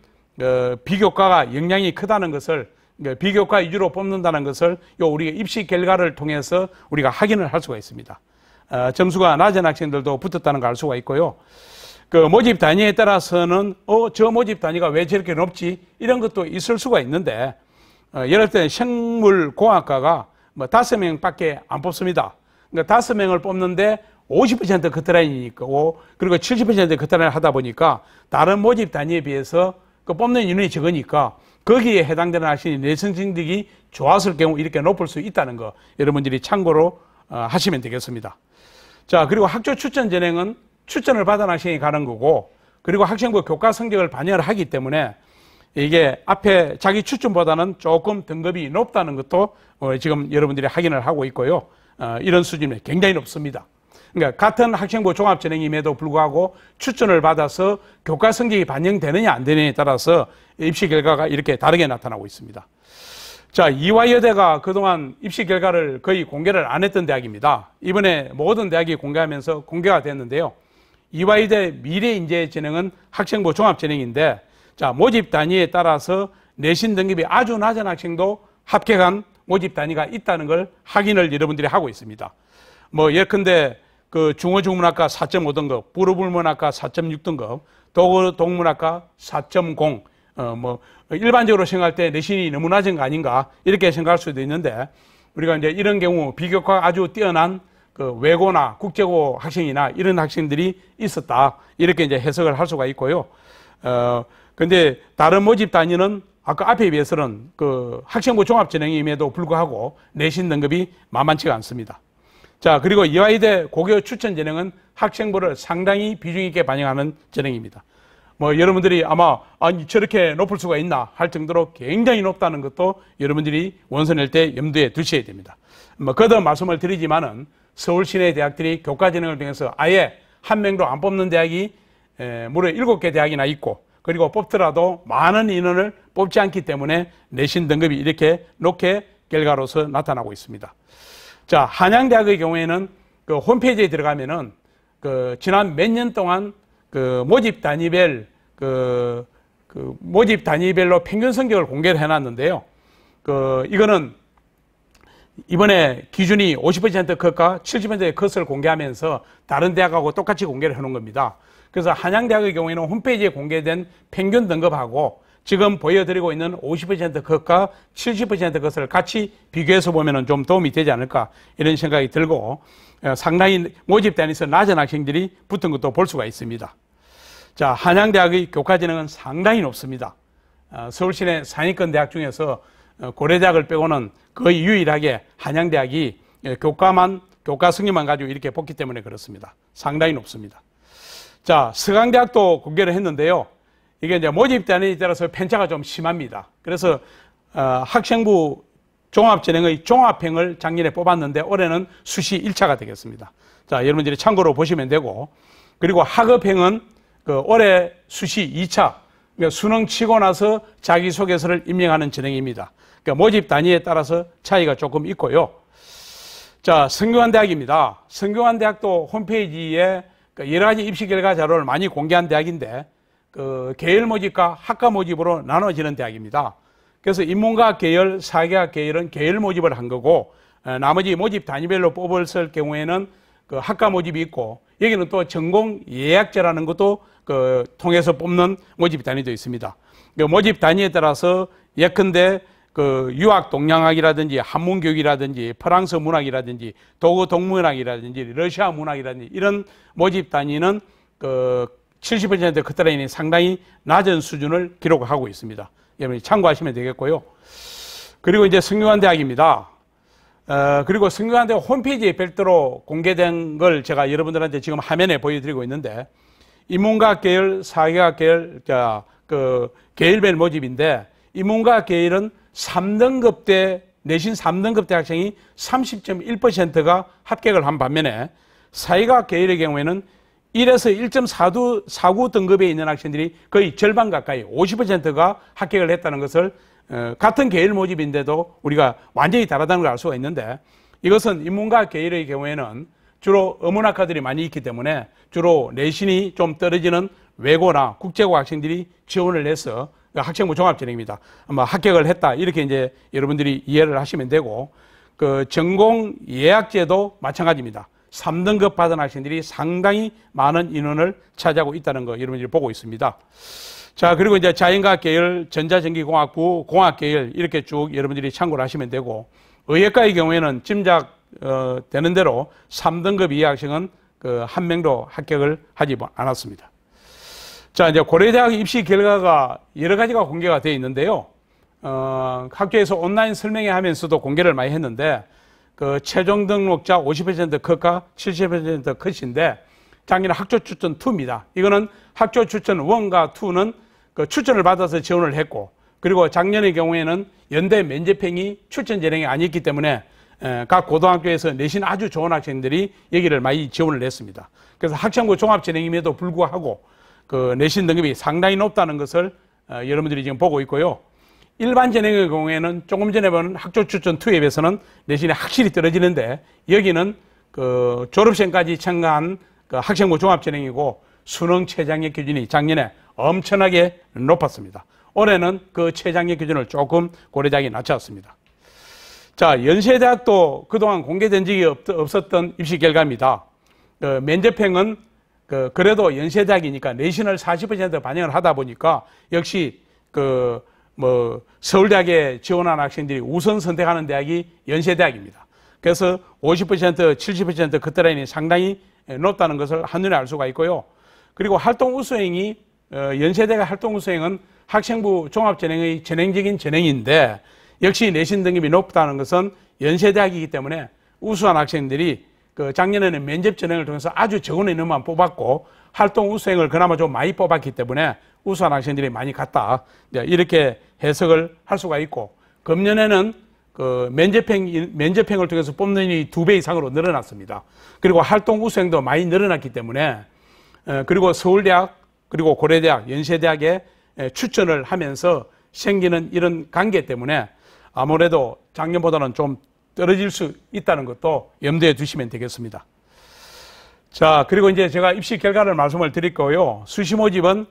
비교과가 영향이 크다는 것을 비교과 위주로 뽑는다는 것을 우리가 입시 결과를 통해서 우리가 확인을 할 수가 있습니다. 점수가 낮은 학생들도 붙었다는 걸 알 수가 있고요. 그 모집 단위에 따라서는 저 모집 단위가 왜 저렇게 높지 이런 것도 있을 수가 있는데 예를 들어 생물공학과가 뭐 5명밖에 안 뽑습니다. 그러니까 5명을 뽑는데 50% 커트라인이니까 그리고 70% 커트라인을 하다 보니까 다른 모집 단위에 비해서 그 뽑는 인원이 적으니까 거기에 해당되는 학생이 내신 성적이 좋았을 경우 이렇게 높을 수 있다는 거 여러분들이 참고로 하시면 되겠습니다. 자, 그리고 학교 추천 진행은 추천을 받은 학생이 가는 거고 그리고 학생부 교과 성적을 반영을 하기 때문에 이게 앞에 자기 추천보다는 조금 등급이 높다는 것도 지금 여러분들이 확인을 하고 있고요. 이런 수준이 굉장히 높습니다. 그러니까 같은 학생부 종합 진행임에도 불구하고 추천을 받아서 교과 성적이 반영되느냐 안 되느냐에 따라서 입시 결과가 이렇게 다르게 나타나고 있습니다. 자, 이화여대가 그동안 입시 결과를 거의 공개를 안 했던 대학입니다. 이번에 모든 대학이 공개하면서 공개가 됐는데요. 이화여대 미래인재진행은 학생부 종합 진행인데 자, 모집 단위에 따라서 내신 등급이 아주 낮은 학생도 합격한 모집 단위가 있다는 걸 확인을 여러분들이 하고 있습니다. 뭐 예컨대 그 중어중문학과 4.5등급, 불어불문학과 4.6등급, 동문학과 4.0, 뭐 일반적으로 생각할 때 내신이 너무 낮은 거 아닌가 이렇게 생각할 수도 있는데 우리가 이제 이런 경우 비교과 아주 뛰어난 그 외고나 국제고 학생이나 이런 학생들이 있었다 이렇게 이제 해석을 할 수가 있고요. 근데 다른 모집 단위는 아까 앞에 비해서는 그 학생부 종합 진행임에도 불구하고 내신 등급이 만만치가 않습니다. 자, 그리고 이화여대 고교 추천 진행은 학생부를 상당히 비중 있게 반영하는 진행입니다. 뭐 여러분들이 아마 아니 저렇게 높을 수가 있나 할 정도로 굉장히 높다는 것도 여러분들이 원서 낼 때 염두에 두셔야 됩니다. 뭐 거듭 말씀을 드리지만은 서울 시내 대학들이 교과 진행을 통해서 아예 한 명도 안 뽑는 대학이 무려 7개 대학이나 있고 그리고 뽑더라도 많은 인원을 뽑지 않기 때문에 내신 등급이 이렇게 높게 결과로서 나타나고 있습니다. 자, 한양대학의 경우에는 그 홈페이지에 들어가면은 그 지난 몇 년 동안 그 모집 단위별 모집 단위별로 평균 성적을 공개를 해놨는데요. 이거는 이번에 기준이 50% 컷과 70% 컷을 공개하면서 다른 대학하고 똑같이 공개를 해놓은 겁니다. 그래서 한양대학의 경우에는 홈페이지에 공개된 평균 등급하고 지금 보여드리고 있는 50% 컷과 70% 컷을 같이 비교해서 보면 좀 도움이 되지 않을까 이런 생각이 들고 상당히 모집 단위에서 낮은 학생들이 붙은 것도 볼 수가 있습니다. 자, 한양대학의 교과 진행은 상당히 높습니다. 서울시내 상위권 대학 중에서 고려대학을 빼고는 거의 유일하게 한양대학이 교과 승리만 가지고 이렇게 뽑기 때문에 그렇습니다. 상당히 높습니다. 자, 서강대학도 공개를 했는데요. 이게 이제 모집 단위에 따라서 편차가 좀 심합니다. 그래서 학생부 종합전형의 종합형을 작년에 뽑았는데 올해는 수시 1차가 되겠습니다. 자, 여러분들이 참고로 보시면 되고, 그리고 학업형은 올해 수시 2차, 그러니까 수능 치고 나서 자기소개서를 임명하는 전형입니다. 그러니까 모집 단위에 따라서 차이가 조금 있고요. 자, 성균관대학입니다. 성균관대학도 홈페이지에 여러 가지 입시 결과 자료를 많이 공개한 대학인데, 계열 모집과 학과 모집으로 나눠지는 대학입니다. 그래서 인문과학 계열, 사회학 계열은 계열 모집을 한 거고, 나머지 모집 단위별로 뽑을 경우에는 학과 모집이 있고, 여기는 또 전공 예약제라는 것도 통해서 뽑는 모집 단위도 있습니다. 모집 단위에 따라서 예컨대 유학 동양학이라든지 한문교육이라든지 프랑스 문학이라든지 도구 동문학이라든지 러시아 문학이라든지 이런 모집 단위는 70% 커트라인이 상당히 낮은 수준을 기록하고 있습니다. 여러분이 참고하시면 되겠고요. 그리고 이제 성균관대학입니다. 그리고 성균관대학 홈페이지에 별도로 공개된 걸 제가 여러분들한테 지금 화면에 보여드리고 있는데, 인문과학 계열, 사회학 계열, 계열별 모집인데, 인문과학 계열은 3등급 때, 내신 3등급 대 학생이 30.1%가 합격을 한 반면에, 사회학 계열의 경우에는 1에서 1.49 등급에 있는 학생들이 거의 절반 가까이 50%가 합격을 했다는 것을 같은 계열 모집인데도 우리가 완전히 다르다는 걸 알 수가 있는데, 이것은 인문과학 계열의 경우에는 주로 어문학과들이 많이 있기 때문에 주로 내신이 좀 떨어지는 외고나 국제고 학생들이 지원을 해서 학생부 종합전형입니다. 아마 합격을 했다 이렇게 이제 여러분들이 이해를 하시면 되고, 전공 예약제도 마찬가지입니다. 3등급 받은 학생들이 상당히 많은 인원을 차지하고 있다는 거 여러분들이 보고 있습니다. 자, 그리고 이제 자연과학 계열, 전자전기공학부, 공학 계열 이렇게 쭉 여러분들이 참고를 하시면 되고, 의예과의 경우에는 되는 대로 3등급 이하 학생은 한 명도 합격을 하지 않았습니다. 자, 이제 고려대학 입시 결과가 여러 가지가 공개가 되어 있는데요. 학교에서 온라인 설명회 하면서도 공개를 많이 했는데, 최종 등록자 50% 컷과 70% 컷인데, 작년에 학교 추천 2입니다. 이거는 학교 추천 1과 2는 추천을 받아서 지원을 했고, 그리고 작년의 경우에는 연대 면접형이 추천 전형이 아니었기 때문에 각 고등학교에서 내신 아주 좋은 학생들이 여기를 많이 지원을 했습니다. 그래서 학생부 종합 전형임에도 불구하고 내신 등급이 상당히 높다는 것을 여러분들이 지금 보고 있고요. 일반 전형의 경우에는 조금 전에 본 학교 추천 2에 비해서는 내신이 확실히 떨어지는데, 여기는 졸업생까지 참가한 학생부 종합 전형이고 수능 최장력 기준이 작년에 엄청나게 높았습니다. 올해는 그 최장력 기준을 조금 고려대학이 낮췄습니다. 자, 연세대학도 그동안 공개된 적이 없었던 입시 결과입니다. 면접형은 그래도 연세대학이니까 내신을 40% 반영을 하다 보니까 역시 서울대학에 지원한 학생들이 우선 선택하는 대학이 연세대학입니다. 그래서 50%, 70% 커트라인이 상당히 높다는 것을 한눈에 알 수가 있고요. 그리고 활동 우수행이 연세대가 활동 우수행은 학생부 종합전형의 전형적인 전형인데, 역시 내신 등급이 높다는 것은 연세대학이기 때문에 우수한 학생들이 작년에는 면접 전형을 통해서 아주 적은 인원만 뽑았고 활동 우수행을 그나마 좀 많이 뽑았기 때문에 우수한 학생들이 많이 갔다, 이렇게 해석을 할 수가 있고, 금년에는 면접형을 통해서 뽑는 일이 2배 이상으로 늘어났습니다. 그리고 활동 우수행도 많이 늘어났기 때문에, 그리고 서울대학, 그리고 고려대학, 연세대학에 추천을 하면서 생기는 이런 관계 때문에 아무래도 작년보다는 좀 떨어질 수 있다는 것도 염두에 두시면 되겠습니다. 자, 그리고 이제 제가 입시 결과를 말씀을 드릴 거고요. 수시 모집은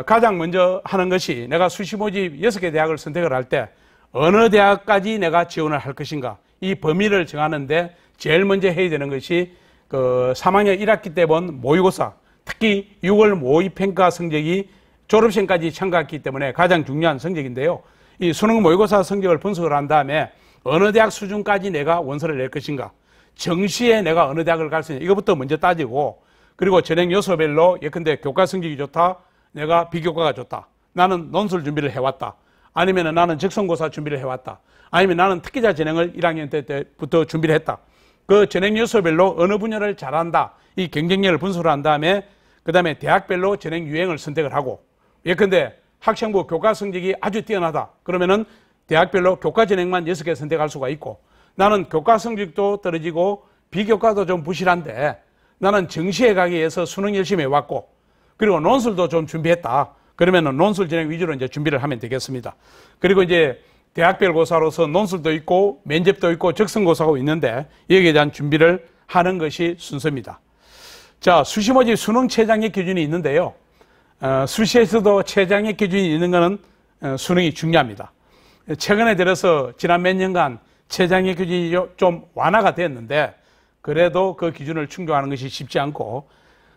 가장 먼저 하는 것이, 내가 수시 모집 6개 대학을 선택을 할 때 어느 대학까지 내가 지원을 할 것인가, 이 범위를 정하는데 제일 먼저 해야 되는 것이 3학년 1학기 때 본 모의고사, 특히 6월 모의평가 성적이 졸업생까지 참가했기 때문에 가장 중요한 성적인데요. 이 수능 모의고사 성적을 분석을 한 다음에 어느 대학 수준까지 내가 원서를 낼 것인가, 정시에 내가 어느 대학을 갈 수 있는가, 이것부터 먼저 따지고, 그리고 전형 요소별로 예컨대 교과 성적이 좋다, 내가 비교과가 좋다, 나는 논술 준비를 해왔다. 아니면 나는 적성고사 준비를 해왔다. 아니면 나는 특기자 전형을 1학년 때부터 준비를 했다. 그 전형 요소별로 어느 분야를 잘한다. 이 경쟁력을 분석을 한 다음에 그 다음에 대학별로 전형 유형을 선택을 하고, 예컨대 학생부 교과 성적이 아주 뛰어나다. 그러면은 대학별로 교과 전형만 6개 선택할 수가 있고, 나는 교과 성적도 떨어지고 비교과도 좀 부실한데 나는 정시에 가기 위해서 수능 열심히 해왔고, 그리고 논술도 좀 준비했다. 그러면은 논술 전형 위주로 이제 준비를 하면 되겠습니다. 그리고 이제 대학별 고사로서 논술도 있고 면접도 있고 적성고사가 있는데 여기에 대한 준비를 하는 것이 순서입니다. 자, 수시 모집 수능 최장력 기준이 있는데요. 수시에서도 최장력 기준이 있는 것은 수능이 중요합니다. 최근에 들어서 지난 몇 년간 최장력 기준이 좀 완화가 됐는데 그래도 그 기준을 충족하는 것이 쉽지 않고,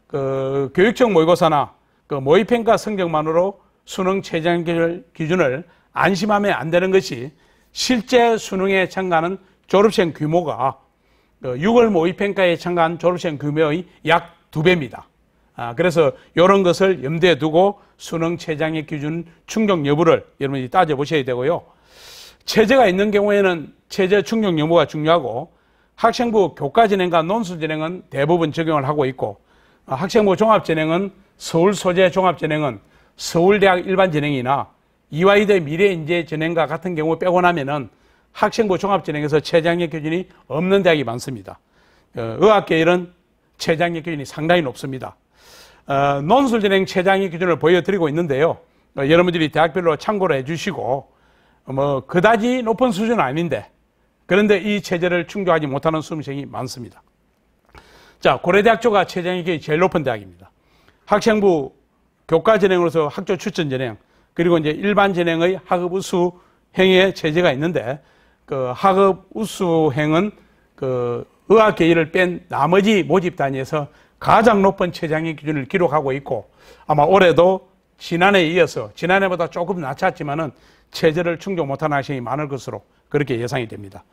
그 교육청 모의고사나 그 모의평가 성적만으로 수능 최장력 기준을 안심하면 안 되는 것이, 실제 수능에 참가하는 졸업생 규모가 6월 모의평가에 참가한 졸업생 규모의 약 2배입니다. 그래서 이런 것을 염두에 두고 수능 최장력 기준 충족 여부를 여러분이 따져보셔야 되고요. 체제가 있는 경우에는 체제 충족 여부가 중요하고, 학생부 교과 전형과 논술 전형은 대부분 적용을 하고 있고, 학생부 종합 전형은 서울 소재 종합 전형은 서울대학 일반 전형이나 이화여대 미래인재 전형과 같은 경우 빼고 나면은 학생부 종합 전형에서 최장력 기준이 없는 대학이 많습니다. 의학계열은 최장력 기준이 상당히 높습니다. 논술 전형 최장력 기준을 보여드리고 있는데요. 여러분들이 대학별로 참고를 해주시고, 그다지 높은 수준은 아닌데, 그런데 이 체제를 충족하지 못하는 수험생이 많습니다. 자, 고려대학교가 최장력 기준이 제일 높은 대학입니다. 학생부 교과 전형으로서 학교 추천 전형, 그리고 이제 일반 전형의 학업 우수행의 체제가 있는데, 그 학업 우수행은 그 의학계열을 뺀 나머지 모집 단위에서 가장 높은 최장력 기준을 기록하고 있고, 아마 올해도 지난해에 이어서 지난해보다 조금 낮췄지만은 체제를 충족 못한 학생이 많을 것으로 그렇게 예상이 됩니다.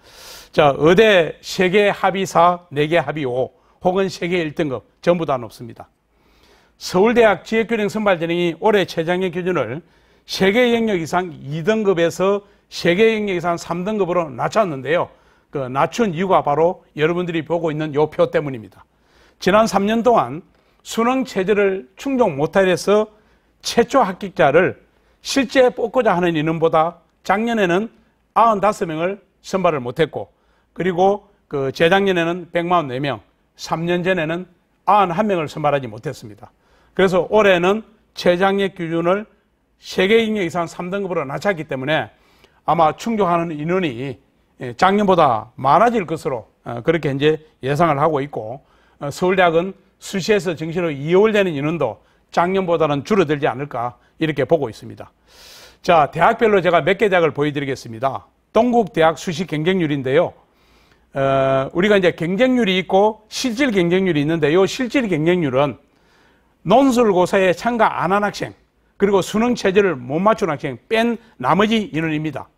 자, 의대 3개 합의 4, 4개 합의 5, 혹은 3개 1등급 전부 다 높습니다. 서울대학 지역균형 선발 전형이 올해 최장력 기준을 3개 영역 이상 2등급에서 3개 영역 이상 3등급으로 낮췄는데요. 그 낮춘 이유가 바로 여러분들이 보고 있는 요 표 때문입니다. 지난 3년 동안 수능 체제를 충족 못해서 최초 합격자를 실제 뽑고자 하는 인원보다 작년에는 95명을 선발을 못했고, 그리고 그 재작년에는 144명, 3년 전에는 91명을 선발하지 못했습니다. 그래서 올해는 최장력 기준을 3개 영역 이상 3등급으로 낮췄기 때문에 아마 충족하는 인원이 작년보다 많아질 것으로 그렇게 이제 예상을 하고 있고, 서울대학은 수시에서 정시로 2월 되는 인원도 작년보다는 줄어들지 않을까 이렇게 보고 있습니다. 자, 대학별로 제가 몇 개 대학을 보여드리겠습니다. 동국대학 수시 경쟁률인데요. 우리가 이제 경쟁률이 있고 실질 경쟁률이 있는데, 이 실질 경쟁률은 논술고사에 참가 안 한 학생, 그리고 수능 체제를 못 맞춘 학생 뺀 나머지 인원입니다.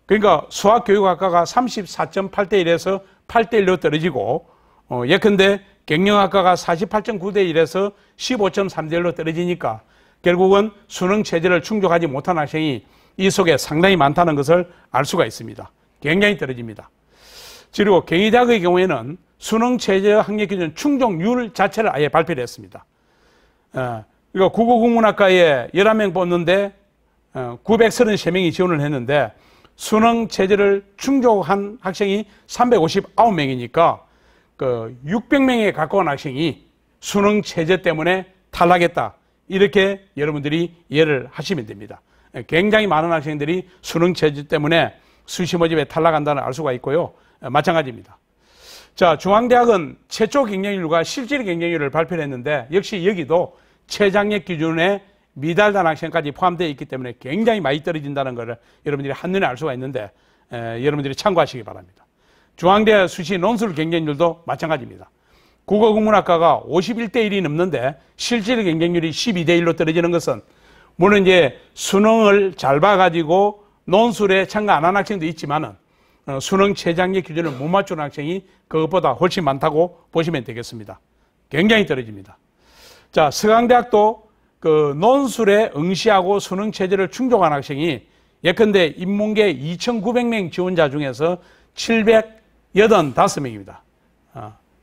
그러니까 수학교육학과가 34.8대 1에서 8대 1로 떨어지고, 예컨대 경영학과가 48.9대 1에서 15.3대 1로 떨어지니까 결국은 수능 체제를 충족하지 못한 학생이 이 속에 상당히 많다는 것을 알 수가 있습니다. 굉장히 떨어집니다. 그리고 경희대학의 경우에는 수능 체제 학력 기준 충족률 자체를 아예 발표를 했습니다. 그러니까 국어국문학과에 11명 뽑는데 933명이 지원을 했는데 수능 체제를 충족한 학생이 359명이니까 그 600명에 가까운 학생이 수능 체제 때문에 탈락했다. 이렇게 여러분들이 이해를 하시면 됩니다. 굉장히 많은 학생들이 수능 체제 때문에 수시 모집에 탈락한다는 알 수가 있고요. 마찬가지입니다. 자, 중앙대학은 최초 경쟁률과 실질 경쟁률을 발표를 했는데, 역시 여기도 최장력 기준에 미달단 학생까지 포함되어 있기 때문에 굉장히 많이 떨어진다는 것을 여러분들이 한눈에 알 수가 있는데, 여러분들이 참고하시기 바랍니다. 중앙대 수시 논술 경쟁률도 마찬가지입니다. 국어국문학과가 51대 1이 넘는데 실질 경쟁률이 12대 1로 떨어지는 것은, 물론 이제 수능을 잘 봐가지고 논술에 참가 안 한 학생도 있지만은 수능 최장력 기준을 못 맞춘 학생이 그것보다 훨씬 많다고 보시면 되겠습니다. 굉장히 떨어집니다. 자, 서강대학도 그 논술에 응시하고 수능 체제를 충족한 학생이 예컨대 인문계 2,900명 지원자 중에서 785명입니다.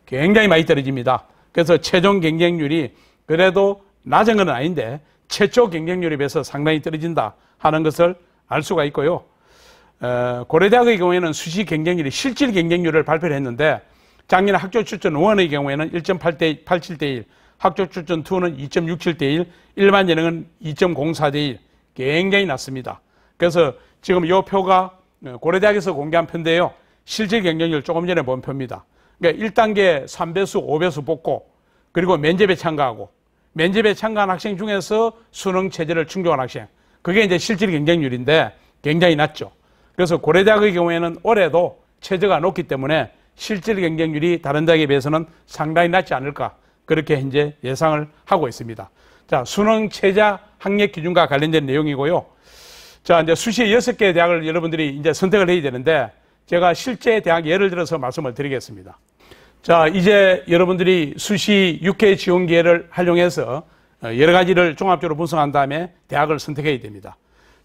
굉장히 많이 떨어집니다. 그래서 최종 경쟁률이 그래도 낮은 건 아닌데 최초 경쟁률에 비해서 상당히 떨어진다 하는 것을 알 수가 있고요. 고려대학의 경우에는 수시 경쟁률이 실질 경쟁률을 발표를 했는데 작년 학교 출전 1의 경우에는 1.87대 1, 학교 출전 2는 2.67대 1, 일반 예능은 2.04대 1, 굉장히 낮습니다. 그래서 지금 이 표가 고려대학에서 공개한 표인데요. 실질 경쟁률 조금 전에 본 표입니다. 그러니까 1단계 3배수, 5배수 뽑고 그리고 면접에 참가하고 면접에 참가한 학생 중에서 수능 체제를 충족한 학생, 그게 이제 실질 경쟁률인데 굉장히 낮죠. 그래서 고려대학의 경우에는 올해도 체제가 높기 때문에 실질 경쟁률이 다른 대학에 비해서는 상당히 낮지 않을까, 그렇게 현재 예상을 하고 있습니다. 자, 수능 체제 학력 기준과 관련된 내용이고요. 자, 이제 수시 6개의 대학을 여러분들이 이제 선택을 해야 되는데 제가 실제 대학 예를 들어서 말씀을 드리겠습니다. 자, 이제 여러분들이 수시 6회 지원 기회를 활용해서 여러 가지를 종합적으로 분석한 다음에 대학을 선택해야 됩니다.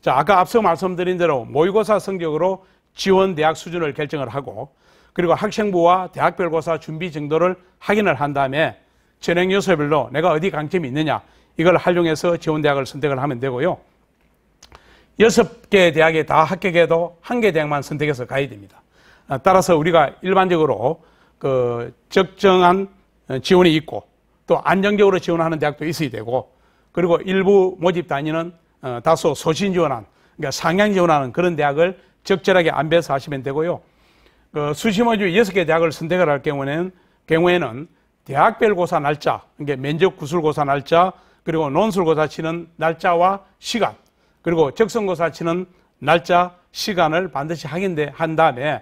자, 아까 앞서 말씀드린 대로 모의고사 성적으로 지원 대학 수준을 결정을 하고 그리고 학생부와 대학별 고사 준비 정도를 확인을 한 다음에 전형 요소별로 내가 어디 강점이 있느냐 이걸 활용해서 지원 대학을 선택을 하면 되고요. 6개 대학에 다 합격해도 1개 대학만 선택해서 가야 됩니다. 따라서 우리가 일반적으로 그 적정한 지원이 있고 또 안정적으로 지원하는 대학도 있어야 되고 그리고 일부 모집 단위는 다소 소신 지원한, 그러니까 상향 지원하는 그런 대학을 적절하게 안배해서 하시면 되고요. 그 수시 모집 6개 대학을 선택을 할 경우에는 대학별 고사 날짜, 그러니까 면접 구술고사 날짜, 그리고 논술고사 치는 날짜와 시간, 그리고 적성고사 치는 날짜, 시간을 반드시 확인한 다음에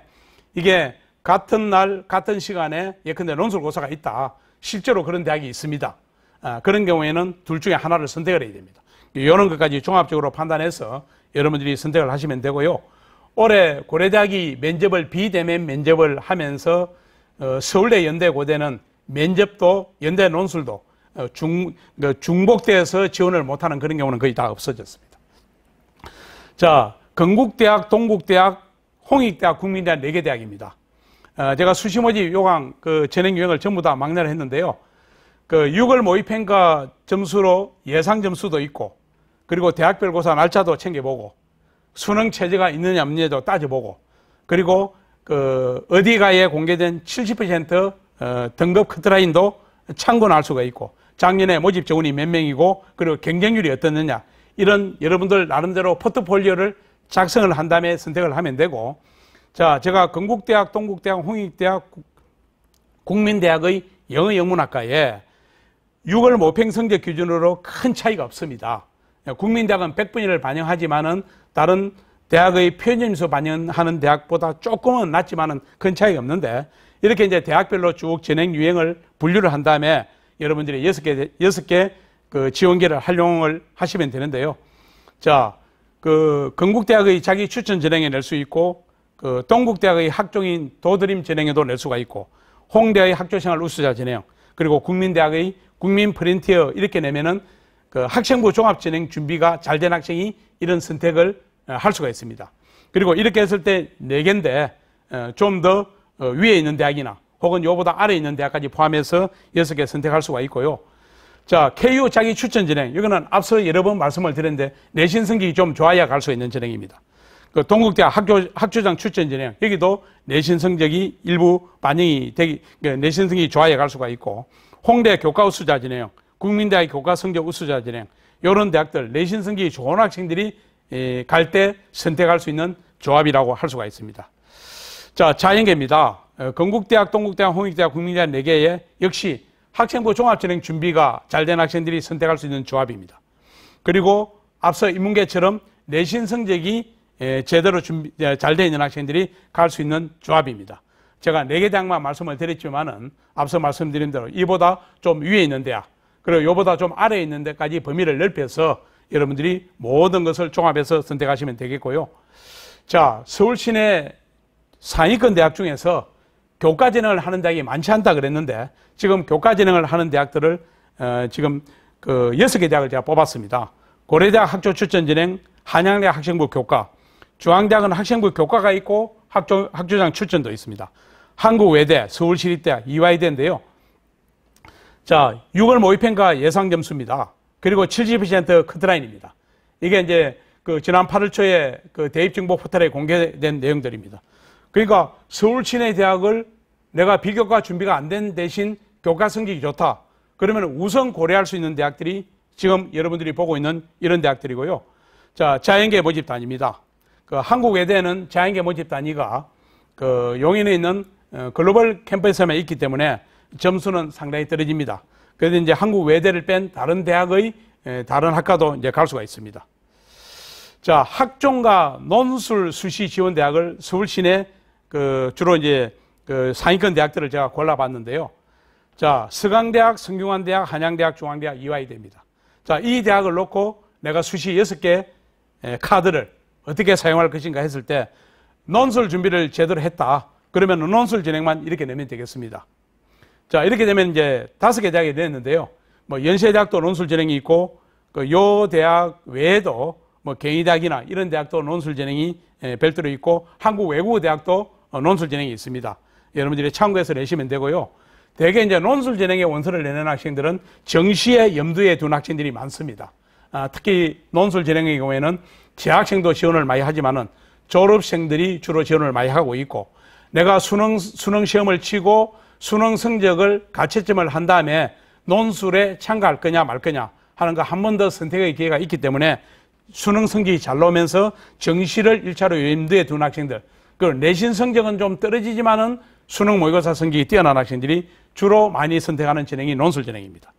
이게 같은 날, 같은 시간에 예컨대 논술고사가 있다. 실제로 그런 대학이 있습니다. 그런 경우에는 둘 중에 하나를 선택을 해야 됩니다. 이런 것까지 종합적으로 판단해서 여러분들이 선택을 하시면 되고요. 올해 고려대학이 면접을 비대면 면접을 하면서 서울대, 연대, 고대는 면접도 연대 논술도 중복돼서 지원을 못하는 그런 경우는 거의 다 없어졌습니다. 자, 건국대학, 동국대학, 홍익대학, 국민대학 4개 대학입니다. 제가 수시 모집 요강 그 전형 유형을 전부 다 망라를 했는데요. 그 6월 모의평가 점수로 예상 점수도 있고 그리고 대학별 고사 날짜도 챙겨보고 수능 체제가 있느냐 없느냐도 따져보고 그리고 그 어디가에 공개된 70% 등급 커트라인도 참고는 할 수가 있고 작년에 모집 정원이 몇 명이고 그리고 경쟁률이 어떻느냐 이런 여러분들 나름대로 포트폴리오를 작성을 한 다음에 선택을 하면 되고 자, 제가 건국대학, 동국대학, 홍익대학, 국민대학의 영어영문학과에 6월 모평 성적 기준으로 큰 차이가 없습니다. 국민대학은 100분위를 반영하지만은 다른 대학의 표준점수 반영하는 대학보다 조금은 낮지만은 큰 차이가 없는데 이렇게 이제 대학별로 쭉 진행 유형을 분류를 한 다음에 여러분들이 6개 그 지원계를 활용을 하시면 되는데요. 자, 그 건국대학의 자기 추천 전형에 낼 수 있고 그 동국대학의 학종인 도드림 전형에도 낼 수가 있고 홍대의 학교생활 우수자 전형 그리고 국민대학의 국민 프린티어 이렇게 내면은 그 학생부 종합 전형 준비가 잘 된 학생이 이런 선택을 할 수가 있습니다. 그리고 이렇게 했을 때 4개인데 좀 더 위에 있는 대학이나 혹은 요보다 아래에 있는 대학까지 포함해서 6개 선택할 수가 있고요. 자, KU 자기 추천 전형 이거는 앞서 여러 번 말씀을 드렸는데 내신 성적이 좀 좋아야 갈 수 있는 전형입니다. 그 동국대학 학교장 추천 전형 여기도 내신 성적이 일부 반영이 되기 내신 성적이 좋아야 갈 수가 있고 홍대 교과 우수자 전형, 국민대학 교과 성적 우수자 전형 이런 대학들 내신 성적이 좋은 학생들이 갈 때 선택할 수 있는 조합이라고 할 수가 있습니다. 자, 자연계입니다. 건국대학, 동국대학, 홍익대학, 국민대학 4개에 역시 학생부 종합전형 준비가 잘 된 학생들이 선택할 수 있는 조합입니다. 그리고 앞서 인문계처럼 내신 성적이 제대로 잘 되어 있는 학생들이 갈 수 있는 조합입니다. 제가 4개 대학만 말씀을 드렸지만은 앞서 말씀드린 대로 이보다 좀 위에 있는 대학 그리고 이보다 좀 아래에 있는 데까지 범위를 넓혀서 여러분들이 모든 것을 종합해서 선택하시면 되겠고요. 자, 서울 시내 상위권 대학 중에서 교과전형을 하는 대학이 많지 않다 그랬는데 지금 교과전형을 하는 대학들을 지금 그 6개 대학을 제가 뽑았습니다. 고려대학 학조 추천 진행, 한양대학 학생부 교과, 중앙대학은 학생부 교과가 있고 학조장 추천도 있습니다. 한국외대, 서울시립대학, 이화여대인데요. 자, 6월 모의평가 예상 점수입니다. 그리고 70% 커트라인입니다. 이게 이제 그 지난 8월 초에 그 대입정보 포털에 공개된 내용들입니다. 그러니까 서울 시내 대학을 내가 비교과 준비가 안 된 대신 교과 성적이 좋다. 그러면 우선 고려할 수 있는 대학들이 지금 여러분들이 보고 있는 이런 대학들이고요. 자, 자연계 모집 단위입니다. 그 한국외대는 자연계 모집 단위가 그 용인에 있는 글로벌 캠퍼스에만 있기 때문에 점수는 상당히 떨어집니다. 그래서 이제 한국외대를 뺀 다른 대학의 다른 학과도 이제 갈 수가 있습니다. 자, 학종과 논술 수시 지원 대학을 서울 시내 그 주로 이제 그 상위권 대학들을 제가 골라봤는데요. 자, 서강대학, 성균관대학, 한양대학, 중앙대학, 이화여대입니다. 자, 이 대학을 놓고 내가 수시 6개 카드를 어떻게 사용할 것인가 했을 때 논술 준비를 제대로 했다. 그러면 논술 진행만 이렇게 내면 되겠습니다. 자, 이렇게 되면 이제 5개 대학이 됐는데요. 뭐 연세대학도 논술 진행이 있고 그 요 대학 외에도 뭐 경희대학이나 이런 대학도 논술 진행이 별도로 있고 한국외국어대학도 논술 진행이 있습니다. 여러분들이 참고해서 내시면 되고요. 대개 이제 논술 진행에 원서를 내는 학생들은 정시에 염두에 둔 학생들이 많습니다. 특히 논술 진행의 경우에는 재학생도 지원을 많이 하지만은 졸업생들이 주로 지원을 많이 하고 있고 내가 수능 시험을 치고 수능 성적을 가채점을 한 다음에 논술에 참가할 거냐 말 거냐 하는 거 한 번 더 선택의 기회가 있기 때문에 수능 성적이 잘 나오면서 정시를 1차로 염두에 둔 학생들, 그리고 내신 성적은 좀 떨어지지만은 수능 모의고사 성적이 뛰어난 학생들이 주로 많이 선택하는 진행이 논술 진행입니다.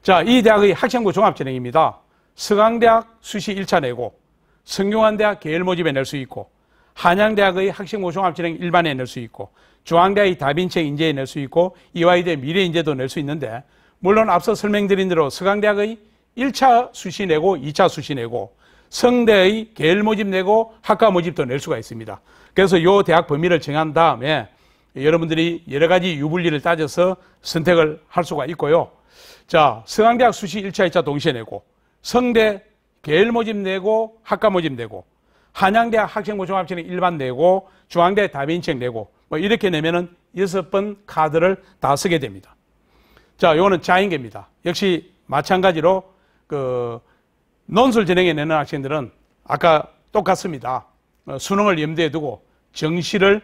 자, 이 대학의 학생부 종합 진행입니다. 서강대학 수시 1차 내고, 성균관대학 계열 모집에 낼 수 있고, 한양대학의 학생부 종합 진행 일반에 낼 수 있고, 중앙대학의 다빈책 인재에 낼 수 있고, 이화여대 미래 인재도 낼 수 있는데, 물론 앞서 설명드린 대로 서강대학의 1차 수시 내고 2차 수시 내고 성대의 계열 모집 내고 학과 모집도 낼 수가 있습니다. 그래서 이 대학 범위를 정한 다음에 여러분들이 여러 가지 유불리를 따져서 선택을 할 수가 있고요. 자, 서강대학 수시 1차, 2차 동시에 내고 성대 계열 모집 내고 학과 모집 내고 한양대학 학생부 종합진행 일반 내고 중앙대 다빈책 내고 뭐 이렇게 내면은 6번 카드를 다 쓰게 됩니다. 자, 요거는 자인계입니다. 역시 마찬가지로 그 논술 진행에 내는 학생들은 아까 똑같습니다. 수능을 염두에 두고 정시를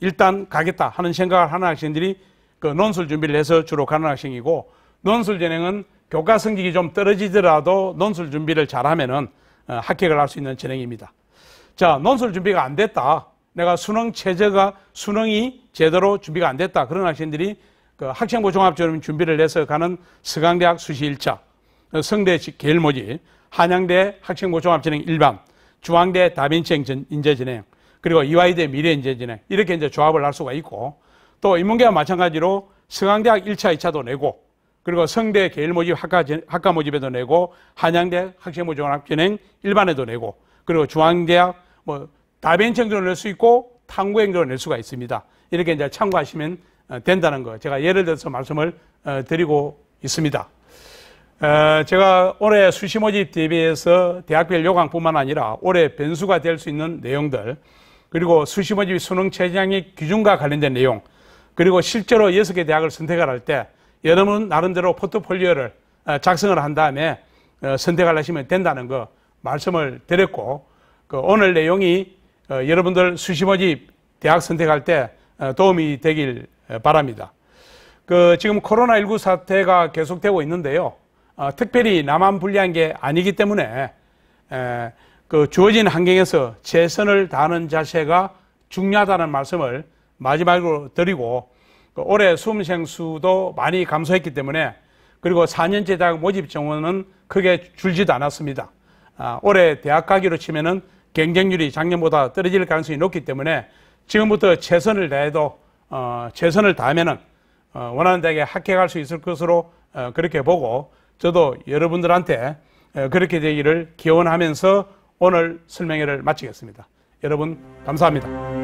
일단 가겠다 하는 생각을 하는 학생들이 그 논술 준비를 해서 주로 가는 학생이고 논술 진행은 교과 성적이 좀 떨어지더라도 논술 준비를 잘하면은 합격을 할 수 있는 진행입니다. 자, 논술 준비가 안 됐다. 내가 수능이 제대로 준비가 안 됐다. 그런 학생들이 그 학생부 종합전형 준비를 해서 가는 서강대학 수시 1차, 성대 계열 모집, 한양대 학생부 종합진행 일반, 중앙대 다빈책 인재 진행, 그리고 이화여대 미래 인재 진행 이렇게 이제 조합을 할 수가 있고 또 인문계와 마찬가지로 서강대학 1차, 2차도 내고 그리고 성대 계열 모집 학과 모집에도 내고 한양대 학생부 종합진행 일반에도 내고 그리고 중앙대학 뭐 다빈책도 낼 수 있고 탐구행도 낼 수가 있습니다. 이렇게 이제 참고하시면 된다는 거 제가 예를 들어서 말씀을 드리고 있습니다. 제가 올해 수시 모집 대비해서 대학별 요강뿐만 아니라 올해 변수가 될 수 있는 내용들 그리고 수시 모집 수능 최저학력 기준과 관련된 내용 그리고 실제로 6개 대학을 선택을 할 때 여러분 나름대로 포트폴리오를 작성을 한 다음에 선택을 하시면 된다는 거 말씀을 드렸고 오늘 내용이 여러분들 수시 모집 대학 선택할 때 도움이 되길 바랍니다. 지금 코로나19 사태가 계속되고 있는데요. 특별히 나만 불리한 게 아니기 때문에 주어진 환경에서 최선을 다하는 자세가 중요하다는 말씀을 마지막으로 드리고 올해 수험생 수도 많이 감소했기 때문에 그리고 4년제 대학 모집 정원은 크게 줄지도 않았습니다. 올해 대학 가기로 치면은 경쟁률이 작년보다 떨어질 가능성이 높기 때문에 지금부터 최선을 다해도 최선을 다하면은 원하는 대학에 합격할 수 있을 것으로 그렇게 보고 저도 여러분들한테 그렇게 되기를 기원하면서 오늘 설명회를 마치겠습니다. 여러분 감사합니다.